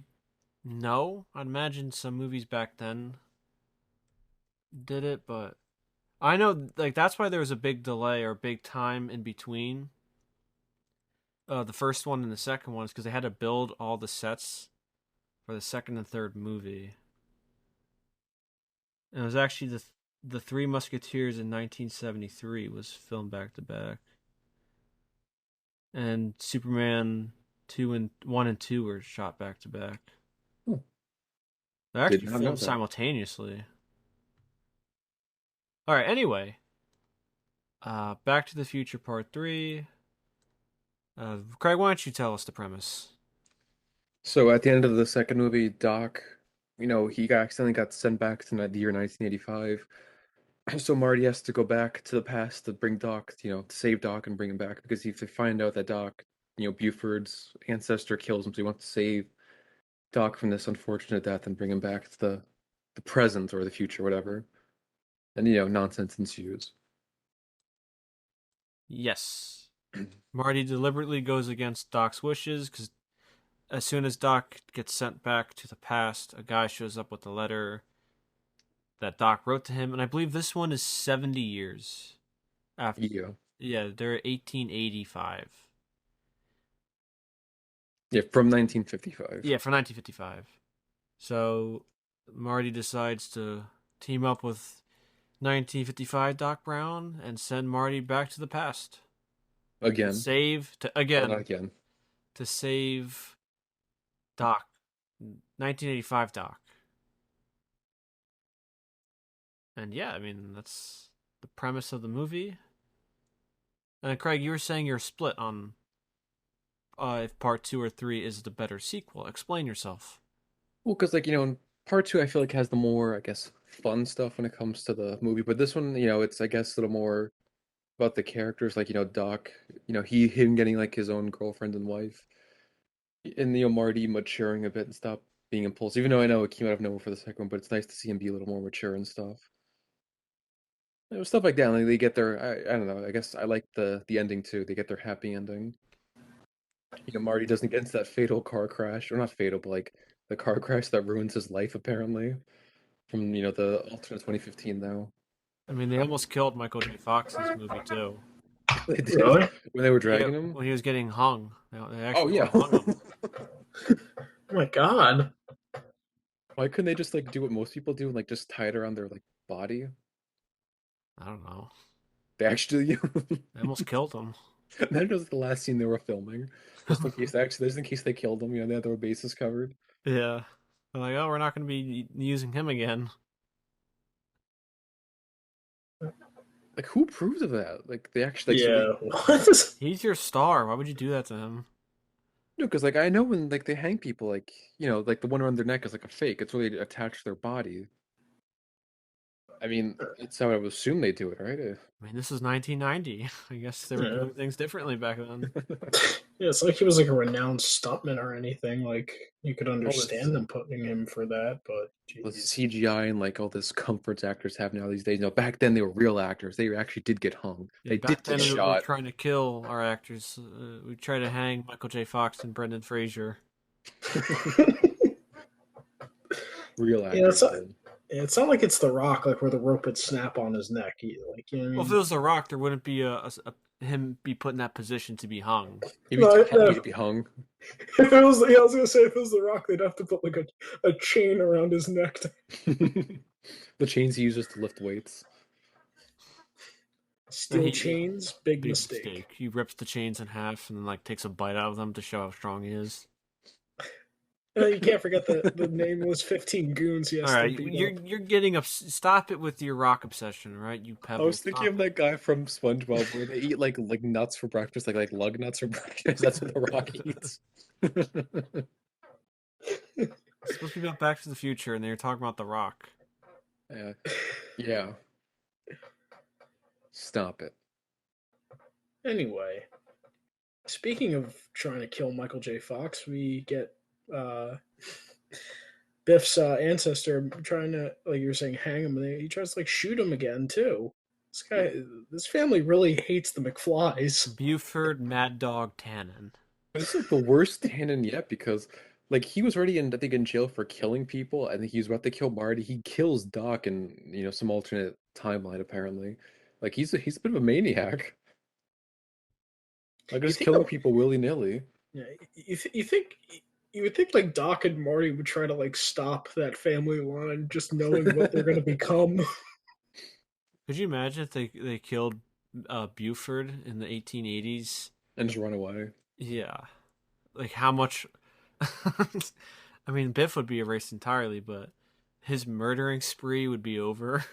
no. I'd imagine some movies back then did it, but I know like that's why there was a big delay or big time in between the first one and the second one is because they had to build all the sets for the second and third movie. And it was actually the Three Musketeers in 1973 was filmed back to back, and Superman 2 and 1 and 2 were shot back to back. Hmm. They're Did actually not know filmed that. simultaneously. All right. Anyway, Back to the Future Part 3. Craig, why don't you tell us the premise? So at the end of the second movie, Doc, he accidentally got sent back to the year 1985. So Marty has to go back to the past to bring Doc, to save Doc and bring him back because if they find out that Doc, Buford's ancestor kills him, so he wants to save Doc from this unfortunate death and bring him back to the present or the future, whatever. And nonsense ensues. Yes. Marty deliberately goes against Doc's wishes because as soon as Doc gets sent back to the past, a guy shows up with a letter that Doc wrote to him, and I believe this one is 70 years after. Yeah. Yeah, they're 1885. Yeah, from 1955. Yeah, for 1955. So Marty decides to team up with 1955 Doc Brown and send Marty back to the past to Again. save to Well, not again again. to save Doc, 1985 Doc. And yeah, I mean that's the premise of the movie. And Craig, you were saying you're split on if part 2 or 3 is the better sequel. Explain yourself. Well, because in part two, I feel like has the more, I guess, fun stuff when it comes to the movie. But this one, it's I guess a little more about the characters, like Doc, him getting like his own girlfriend and wife, and Marty maturing a bit and stop being impulsive. Even though I know it came out of nowhere for the second one, but it's nice to see him be a little more mature and stuff. Stuff like that. Like they get their, I don't know. I guess I like the ending too. They get their happy ending. Marty doesn't get into that fatal car crash, or not fatal, but like the car crash that ruins his life apparently from the alternate 2015 now. I mean, they almost killed Michael J. Fox in this movie too. They did Really? when they were Yeah, dragging him. when he was getting hung, they Oh actually yeah. hung him. Oh my god. Why couldn't they just like do what most people do and like just tie it around their like body? I don't know. They actually They almost killed him. that was the last scene they were filming. Just in case actually just in case they killed him, they had their bases covered. Yeah. They're like, oh, we're not going to be using him again. Like who approves of that? Like they actually like so they Yeah. What? He's your star. Why would you do that to him? no, because like I know when like they hang people like like the one around their neck is like a fake. It's really attached to their body. I mean, it's how I would assume they do it, right? I mean, this is 1990. I guess they were Yeah. doing things differently back then. Yeah, it's like he was like a renowned stuntman or anything. Like you could All this understand them putting him for that, but the jeez. CGI and like all this comforts actors have now these days. Back then they were real actors. They actually did get hung. Yeah, They did back get then we were shot. trying to kill our actors. We tried to hang Michael J. Fox and Brendan Fraser. Real Yeah, actors did. it's not like it's The Rock, like where the rope would snap on his neck. Like you know what I Well, if mean? it was The Rock, there wouldn't be him be put in that position to be hung. He'd be too No, heavy to be hung. if it was, yeah, I was gonna say if it was The Rock, they'd have to put like a chain around his neck. The chains he uses to lift weights. Steel chains, big Big mistake. mistake. He rips the chains in half and then like takes a bite out of them to show how strong he is. You can't forget the nameless 15 goons he has All to right, beat you're up. you're getting up. Stop it with your rock obsession, all right? You I was pebbles. thinking Stop of it. that guy from SpongeBob where they eat like nuts for breakfast, like lug nuts for breakfast. That's what the Rock eats. It's supposed to be about Back to the Future, and they were talking about The Rock. Yeah. Yeah. Stop it. Anyway, speaking of trying to kill Michael J. Fox, we get uh, Biff's ancestor trying to, like you were saying, hang him, and he tries to like shoot him again too. This guy, this family really hates the McFlys. Buford Mad Dog Tannen. This is like the worst Tannen yet because Like he was already in, I think, in jail for killing people. I think he was about to kill Marty. He kills Doc in, some alternate timeline apparently. Like he's a bit of a maniac. Like You just think killing the people willy-nilly. Yeah, you think you would think like Doc and Marty would try to like stop that family line, just knowing what they're gonna become. Could you imagine if they killed Buford in the 1880s? And just run away. Yeah, like how much? I mean, Biff would be erased entirely, but his murdering spree would be over.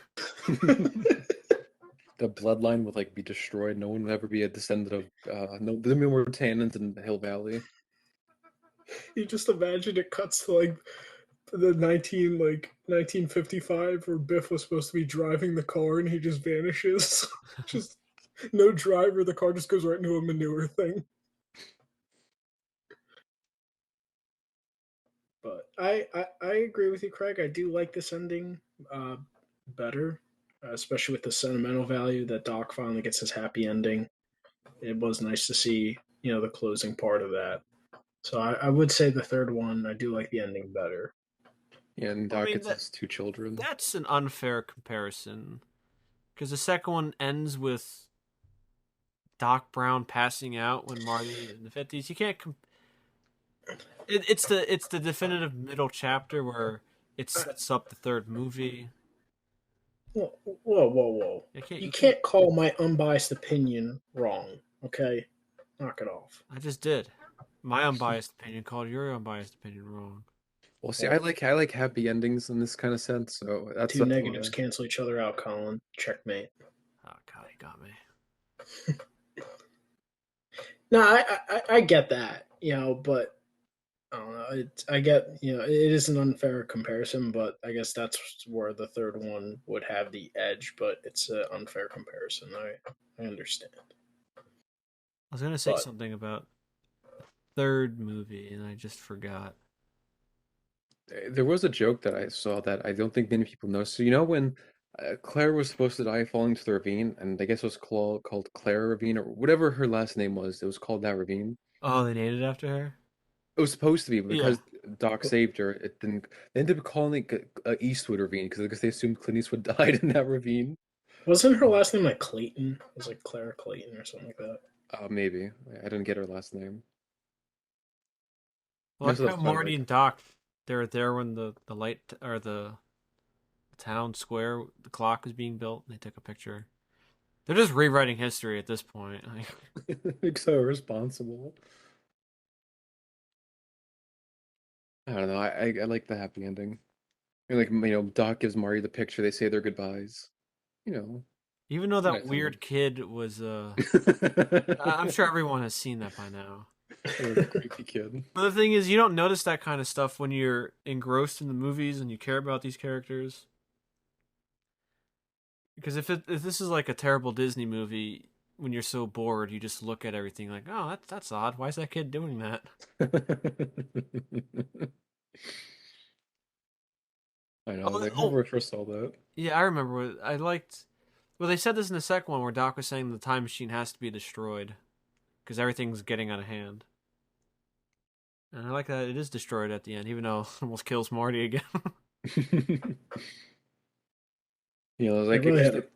The bloodline would like be destroyed. No one would ever be a descendant of no there would be more Tannins in the Hill Valley. You just imagine it cuts to like the 1955 where Biff was supposed to be driving the car and he just vanishes. Just no driver, the car just goes right into a manure thing. But I agree with you, Craig. I do like this ending uh, better, especially with the sentimental value that Doc finally gets his happy ending. It was nice to see, the closing part of that. So I would say the third one, I do like the ending better. Yeah, and I Doc mean gets his two children. that's an unfair comparison because the second one ends with Doc Brown passing out when Marty in the 50s. You can't. It's the definitive middle chapter where it I, sets up the third movie. whoa, whoa, whoa, whoa! You can't. You You can't. can't call my unbiased opinion wrong. Okay, knock it off. I just did. My unbiased opinion called your unbiased opinion wrong. Well, see, I Well, like I like happy endings in this kind of sense, so that's two that's why. negatives cancel each other out, Colin. Checkmate. Oh God, he got me. No, I get that, but I don't know. I get, it is an unfair comparison, but I guess that's where the third one would have the edge. But it's an unfair comparison. I understand, I was gonna say but something about third movie and I just forgot. There was a joke that I saw that I don't think many people know. So when Claire was supposed to die falling to the ravine, and I guess it was called Claire Ravine or whatever her last name was, it was called that ravine. Oh, they named it after her. It was supposed to be, but Yeah. because Doc saved her, it didn't. They ended up calling it Eastwood Ravine because I guess they assumed Clint Eastwood died in that ravine. wasn't her last name like Clayton? It was like Claire Clayton or something like that. Maybe I didn't get her last name. I No, like so how that's probably Marty right. and Doc they're there when the light or the town square the clock was being built. And they took a picture. They're just rewriting history at this point. Like, So irresponsible. I don't know. I like the happy ending. And like Doc gives Marty the picture. They say their goodbyes. You know, even though it's a that nice ending. weird kid was I'm sure everyone has seen that by now. Yeah, the creepy kid. But the thing is, you don't notice that kind of stuff when you're engrossed in the movies and you care about these characters. Because if this is like a terrible Disney movie, when you're so bored, you just look at everything like, oh, that's odd. Why is that kid doing that? I know. Oh, Like, I oh never first saw that. yeah, I remember. I liked. Well, they said this in the second one where Doc was saying the time machine has to be destroyed because everything's getting out of hand. And I like that it is destroyed at the end, even though it almost kills Marty again. They Like really just had. like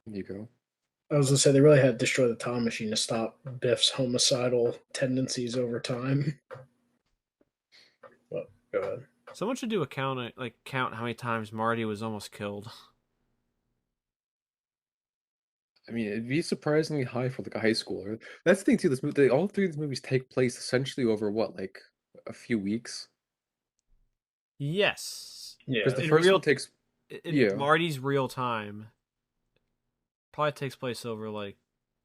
you go. I was gonna say they really had to destroy the time machine to stop Biff's homicidal tendencies over time. But go ahead. Someone should do a count, like count how many times Marty was almost killed. I mean, it'd be surprisingly high for like a high schooler. That's the thing too. This movie, all three of these movies take place essentially over what, like a few weeks? Yes, Because Yeah, the in first one real, takes, in yeah, Marty's real time, probably takes place over like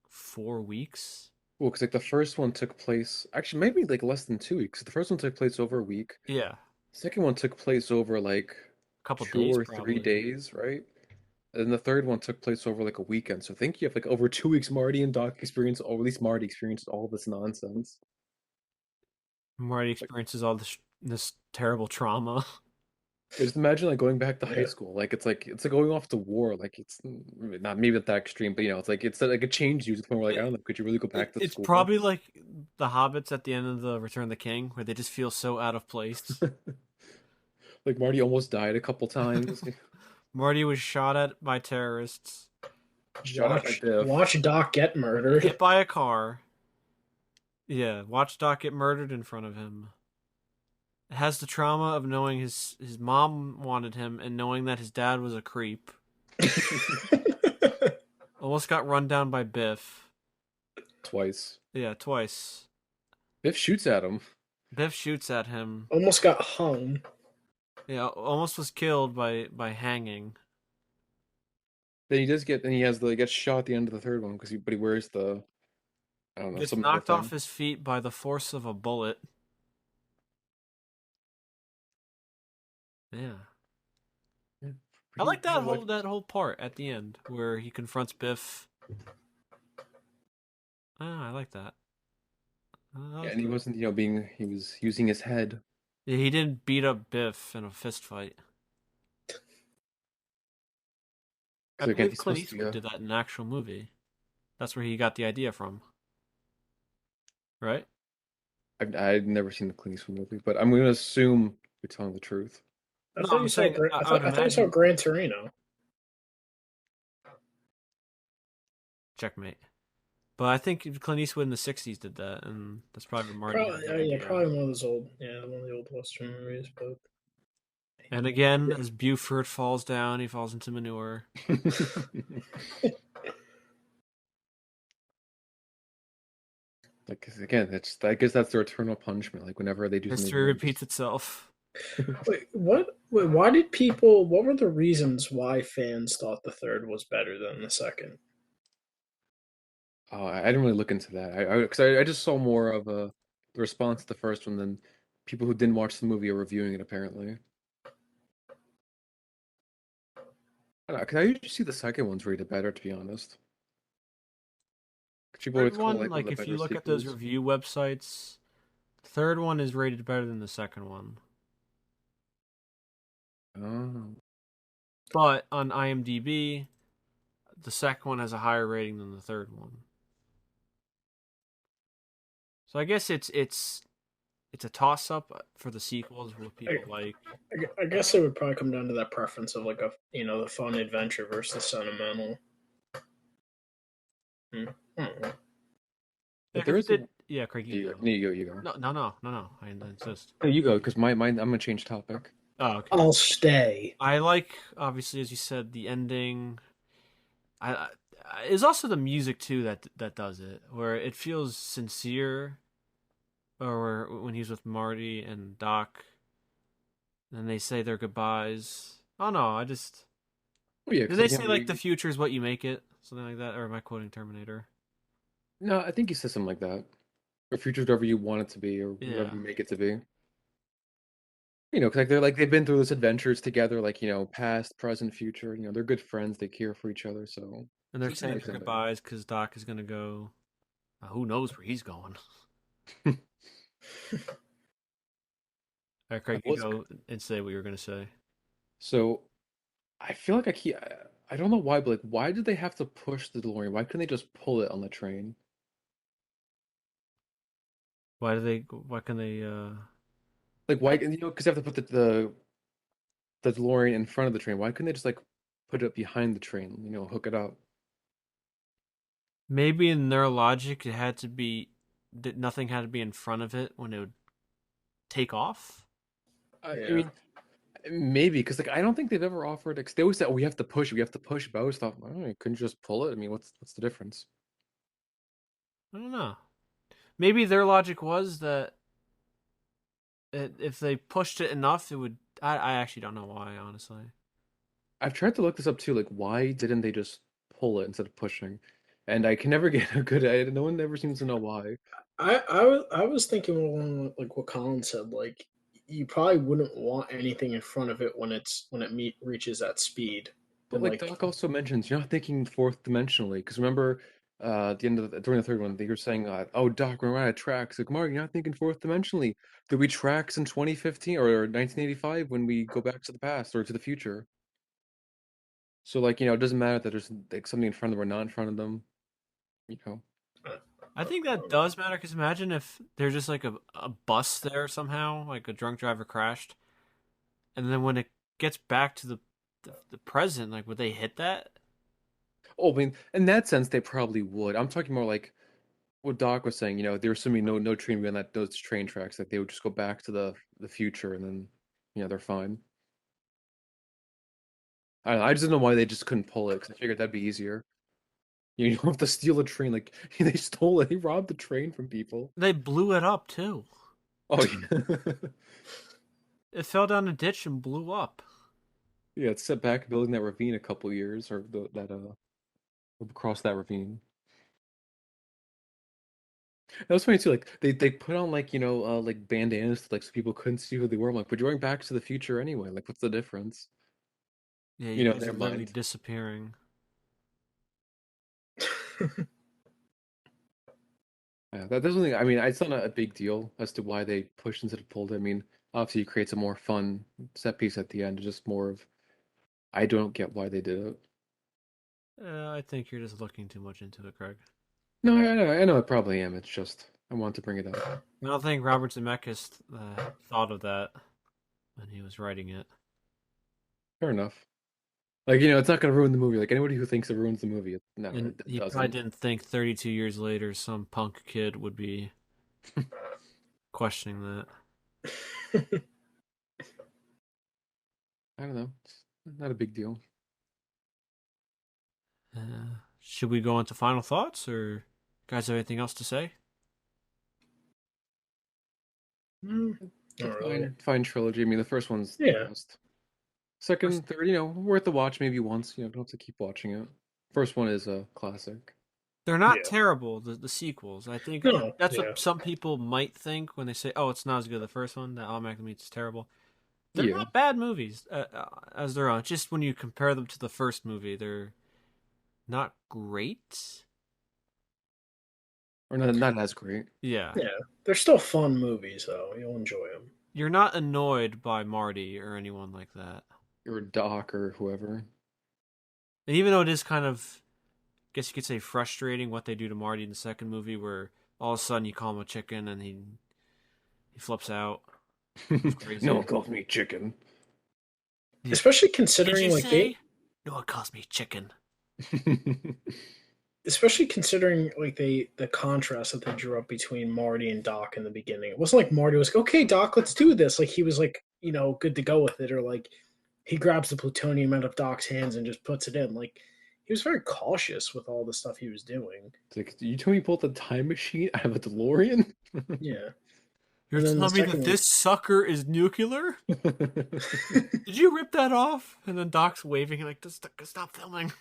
4 weeks. well, because like the first one took place actually maybe like less than 2 weeks. The first one took place over a week. Yeah, Second one took place over like a couple two days or three probably. days, right? And the third one took place over like a weekend. So I think you have like over 2 weeks Marty and Doc experience, or at least Marty experienced all this nonsense. Marty Like, experiences all this terrible trauma. Just imagine like going back to high Yeah. school. Like it's like going off to war. Like it's not maybe not that extreme, but it's like it changed you to the point where like I It, don't know, could you really go back to it's school? probably like the hobbits at the end of the Return of the King, where they just feel so out of place. Like Marty almost died a couple times. Marty was shot at by terrorists, Shot at by Biff. Watch Doc get murdered. hit by a car. Yeah, watch Doc get murdered in front of him. Has the trauma of knowing his mom wanted him and knowing that his dad was a creep. Almost got run down by Biff. Twice. Yeah, twice. Biff shoots at him. Biff shoots at him. Almost got hung. Yeah, almost was killed by hanging. Then he does get then he has the he gets shot at the end of the third one because he wears the I don't know, Gets some metal knocked off thing. his feet by the force of a bullet. Yeah. Yeah, I like pretty that whole part at the end where he confronts Biff. Ah, I like that. That yeah, was and he good. wasn't, being he was using his head. Yeah, he didn't beat up Biff in a fist fight. I Because again, believe he's Clint supposed to be Eastwood a did that in an actual movie. That's where he got the idea from, right? I've never seen the Clint Eastwood movie, but I'm gonna assume you're telling the truth. I No, thought I'm you saw. saying I I would thought you saw imagine. Gran Torino. Checkmate. But I think Clint Eastwood in the '60s did that, and that's probably where Marty got Probably, the yeah, idea. probably one of those old, one of the old Western movies. But And again, as Buford falls down, he falls into manure. Like 'cause again, it's I guess that's their eternal punishment. Like whenever they do something History wrong, repeats itself. wait, what? Wait, why did people? What were the reasons why fans thought the third was better than the second? oh, I didn't really look into that. I just saw more of the response to the first one than people who didn't watch the movie are reviewing it apparently. I don't know, 'cause I usually see the second one's rated better, to be honest. 'Cause people Third always call it one, like one of like the if better you look at those sequels. review websites, the third one is rated better than the second one. Oh, But on IMDb, the second one has a higher rating than the third one. So I guess it's a toss up for the sequels, what I, people like. I guess it would probably come down to that preference of like the fun adventure versus the sentimental. Hmm. I don't know. Yeah, but there because is a yeah, Craig, you you go. go, you go. No. I insist. No, you go, because my I'm gonna change topic. Oh, okay. I'll stay. I like obviously, as you said, the ending. I it's also the music too that does it, where it feels sincere. Or when he's with Marty and Doc, and they say their goodbyes. Oh no, I just Oh yeah, did because they again, say like the future is what you make it, something like that, or am I quoting Terminator? no, I think he said something like that. Or future's whatever you want it to be, or whatever Yeah, you make it to be. Because like they've been through this adventures together, like past, present, future. They're good friends. They care for each other. So and they're it's a saying nice their ending. goodbyes because Doc is gonna go. Who knows where he's going? All right, I Craig, you was go and say what you were gonna say. so I feel like I don't know why, but like why did they have to push the DeLorean? Why couldn't they just pull it on the train? Why do they? Why can they? Like why? Because they have to put the DeLorean in front of the train. Why couldn't they just like put it behind the train? Hook it up. Maybe in their logic, it had to be that nothing had to be in front of it when it would take off. I Yeah. mean, maybe because like I don't think they've ever offered. They always say, "Oh, we have to push." But I always thought, oh, you couldn't just pull it. I mean, what's the difference? I don't know. Maybe their logic was that if they pushed it enough, it would. I actually don't know why, honestly. I've tried to look this up too. Like, why didn't they just pull it instead of pushing? And I can never get a good. No one ever seems to know why. I was thinking along like what Colin said. Like you probably wouldn't want anything in front of it when it reaches that speed. But And like like Doc also mentions, you're not thinking fourth dimensionally. Because remember, at the end of during the third one, they were saying, "Oh, Doc, we're out of tracks." Like, Mark, you're not thinking fourth dimensionally. There'll be tracks in 2015 or 1985 when we go back to the past or to the future. So, like, it doesn't matter that there's like something in front of them or not in front of them. You know. I think that does matter because imagine if there's just like a bus there somehow, like a drunk driver crashed, and then when it gets back to the present, like would they hit that? Oh, I mean, in that sense, they probably would. I'm talking more like what Doc was saying. There was assuming no train beyond those train tracks. Like they would just go back to the future, and then they're fine. I don't know, I just don't know why they just couldn't pull it because I figured that'd be easier. You don't have to steal a train. Like they stole it. They robbed the train from people. They blew it up too. Oh yeah, It fell down a ditch and blew up. yeah. It's set back building that ravine a couple years, or that across that ravine. That was funny too. Like they put on like like bandanas like so people couldn't see who they were. I'm like, but you're going back to the future anyway. Like, what's the difference? Yeah, you In guys their are literally mind. disappearing. Yeah, that doesn't. I mean, it's not a big deal as to why they pushed instead of pulled it. I mean, obviously, it creates a more fun set piece at the end. It's just more of I don't get why they did it. I think you're just looking too much into it, Craig. No, I know, I probably am. It's just I want to bring it up. I don't think Robert Zemeckis thought of that when he was writing it. Fair enough. Like, it's not going to ruin the movie. Like, anybody who thinks it ruins the movie, no, And it he probably doesn't. didn't think 32 years later some punk kid would be questioning that. I don't know. It's not a big deal. Should we go into final thoughts, or guys have anything else to say? Mm, It's a not really. fine trilogy. I mean, the first one's the Yeah. best. First, Second, third, worth the watch maybe once. Don't have to keep watching it. First one is a classic. they're not Yeah. terrible. The sequels, I think No. that's Yeah. what some people might think when they say, "Oh, it's not as good as the first one." That automatically means it's terrible. They're Yeah. not bad movies as their own. Just when you compare them to the first movie, they're not great. Or not as great. Yeah, Yeah. They're still fun movies, though. You'll enjoy them. you're not annoyed by Marty or anyone like that. Or Doc or whoever. And even though it is kind of, I guess you could say, frustrating what they do to Marty in the second movie, where all of a sudden you call him a chicken and he flips out, goes No crazy. one calls me chicken. Yeah. Especially Did considering you like they say? No one calls me chicken. especially considering like the contrast that they drew up between Marty and Doc in the beginning. It wasn't like Marty was like, okay, Doc, let's do this. Like he was like, good to go with it, or like he grabs the plutonium out of Doc's hands and just puts it in. Like he was very cautious with all the stuff he was doing. It's like, you told me you pulled the time machine out of a DeLorean? Yeah. You're And then the telling me second that one, this sucker is nucular? Did you rip that off? And then Doc's waving like, just stop filming.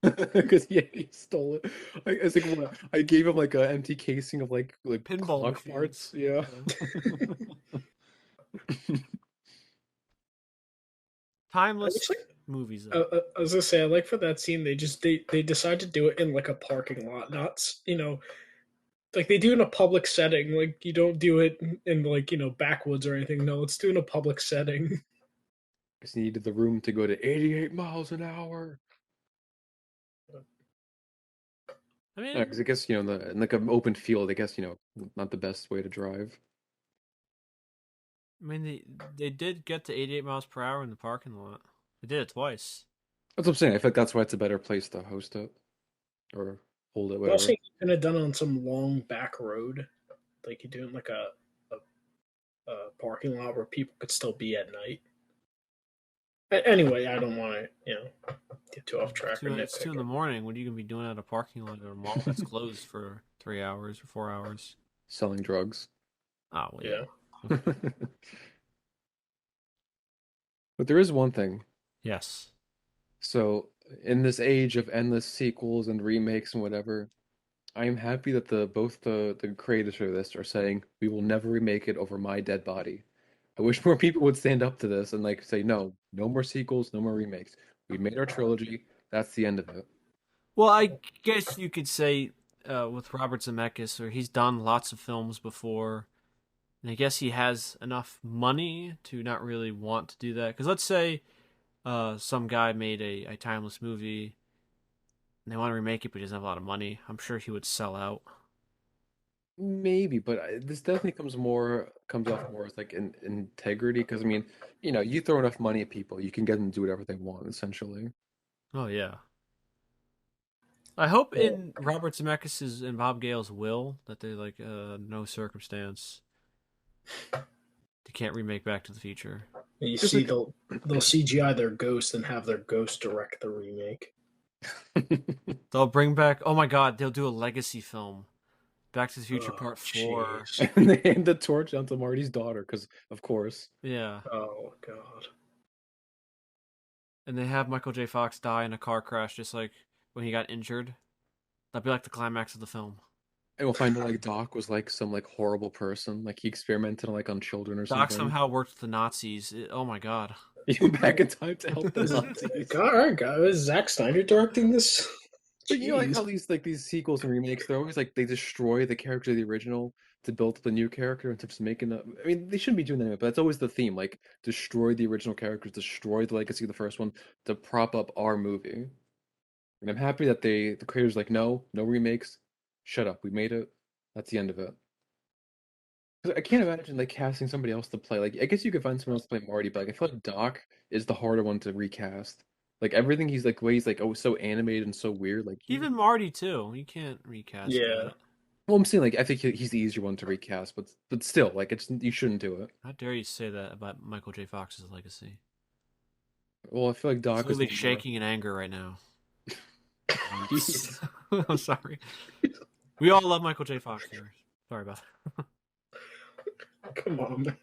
Because yeah, he stole it. It's like I gave him like an empty casing of like Pinball clock machines. parts. Yeah. I Timeless just like movies, though. I was gonna say, I like for that scene they decide to do it in like a parking lot, not like they do in a public setting. Like you don't do it in like backwoods or anything. No, let's do it in a public setting. Just needed the room to go to 88 miles an hour. I mean, Because I guess in like an open field, I guess not the best way to drive. they did get to 88 miles per hour in the parking lot. They did it twice. That's what I'm saying. I feel like that's why it's a better place to host it or hold it, I also whatever. think you could have done it on some long back road, like you do in like a parking lot where people could still be at night. Anyway, I don't want to get too off track or It's two nitpick in the it. morning. What are you gonna be doing at a parking lot at a mall that's closed for 3 hours or 4 hours? Selling drugs. Oh well, Yeah. yeah. Okay. But there is one thing. Yes. So, in this age of endless sequels and remakes and whatever, I am happy that both the creators of this are saying we will never remake it over my dead body. I wish more people would stand up to this and like say no, no more sequels, no more remakes. We made our trilogy. That's the end of it. Well, I guess you could say with Robert Zemeckis, or he's done lots of films before, and I guess he has enough money to not really want to do that. Because let's say some guy made a timeless movie, and they want to remake it, but he doesn't have a lot of money. I'm sure he would sell out. Maybe, but this definitely comes off more as like in integrity. Because I mean, you throw enough money at people, you can get them to do whatever they want, essentially. Oh yeah. I hope Well, in Robert Zemeckis's and Bob Gale's will that they like no circumstance they can't remake Back to the Future. you Just see, like, they'll CGI their ghost and have their ghost direct the remake. They'll bring back. Oh my God, they'll do a legacy film, Back to the Future Oh, Part 4. jeez. and they hand the torch down to Marty's daughter, because of course. Yeah, Oh god. and they have Michael J. Fox die in a car crash, just like when he got injured. That'd be like the climax of the film. And we'll find out like Doc was like some like horrible person, like he experimented like on children or Doc something. somehow worked with the Nazis. Oh my God. He went back in time to help the Nazis. All right, guys. Zack Snyder directing this? But like how Jeez. these sequels and remakes, they're always like they destroy the character of the original to build up the new character and to just making a. I mean, they shouldn't be doing that, anyway, but that's always the theme. Like destroy the original characters, destroy the legacy of the first one to prop up our movie. And I'm happy that the creators like no remakes, shut up, we made it. That's the end of it. 'Cause I can't imagine like casting somebody else to play. Like I guess you could find someone else to play Marty, but like, I feel like Doc is the harder one to recast. Like everything he's like way he's like oh so animated and so weird. Like Even Marty too. You can't recast Yeah. that. well, I'm saying like I think he's the easier one to recast, but still like it's you shouldn't do it. How dare you say that about Michael J. Fox's legacy? Well, I feel like He's Doc is literally the more. shaking in anger right now. Jeez. I'm sorry. We all love Michael J. Fox here. Sorry about that. Come on, man.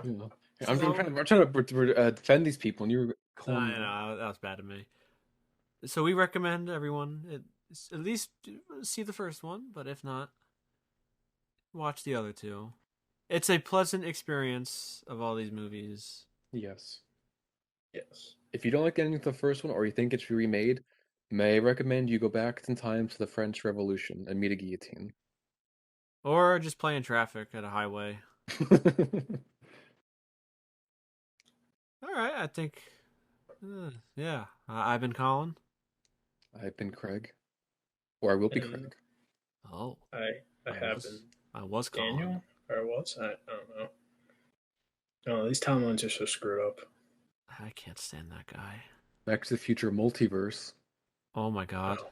You know. So, I'm trying to defend these people, and you're calling I me out. know that was bad of me. So we recommend everyone at least see the first one, but if not, watch the other two. It's a pleasant experience of all these movies. Yes. Yes. If you don't like any of the first one, or you think it should be remade, may I recommend you go back in time to the French Revolution and meet a guillotine. Or just play in traffic at a highway. All right, I think. Yeah, I've been Colin. I've been Craig, or I will be And Craig. Oh, I have was, been I was Colin. Daniel, or was I don't know. Oh, these timelines are so screwed up. I can't stand that guy. Back to the Future multiverse. Oh my God. Oh,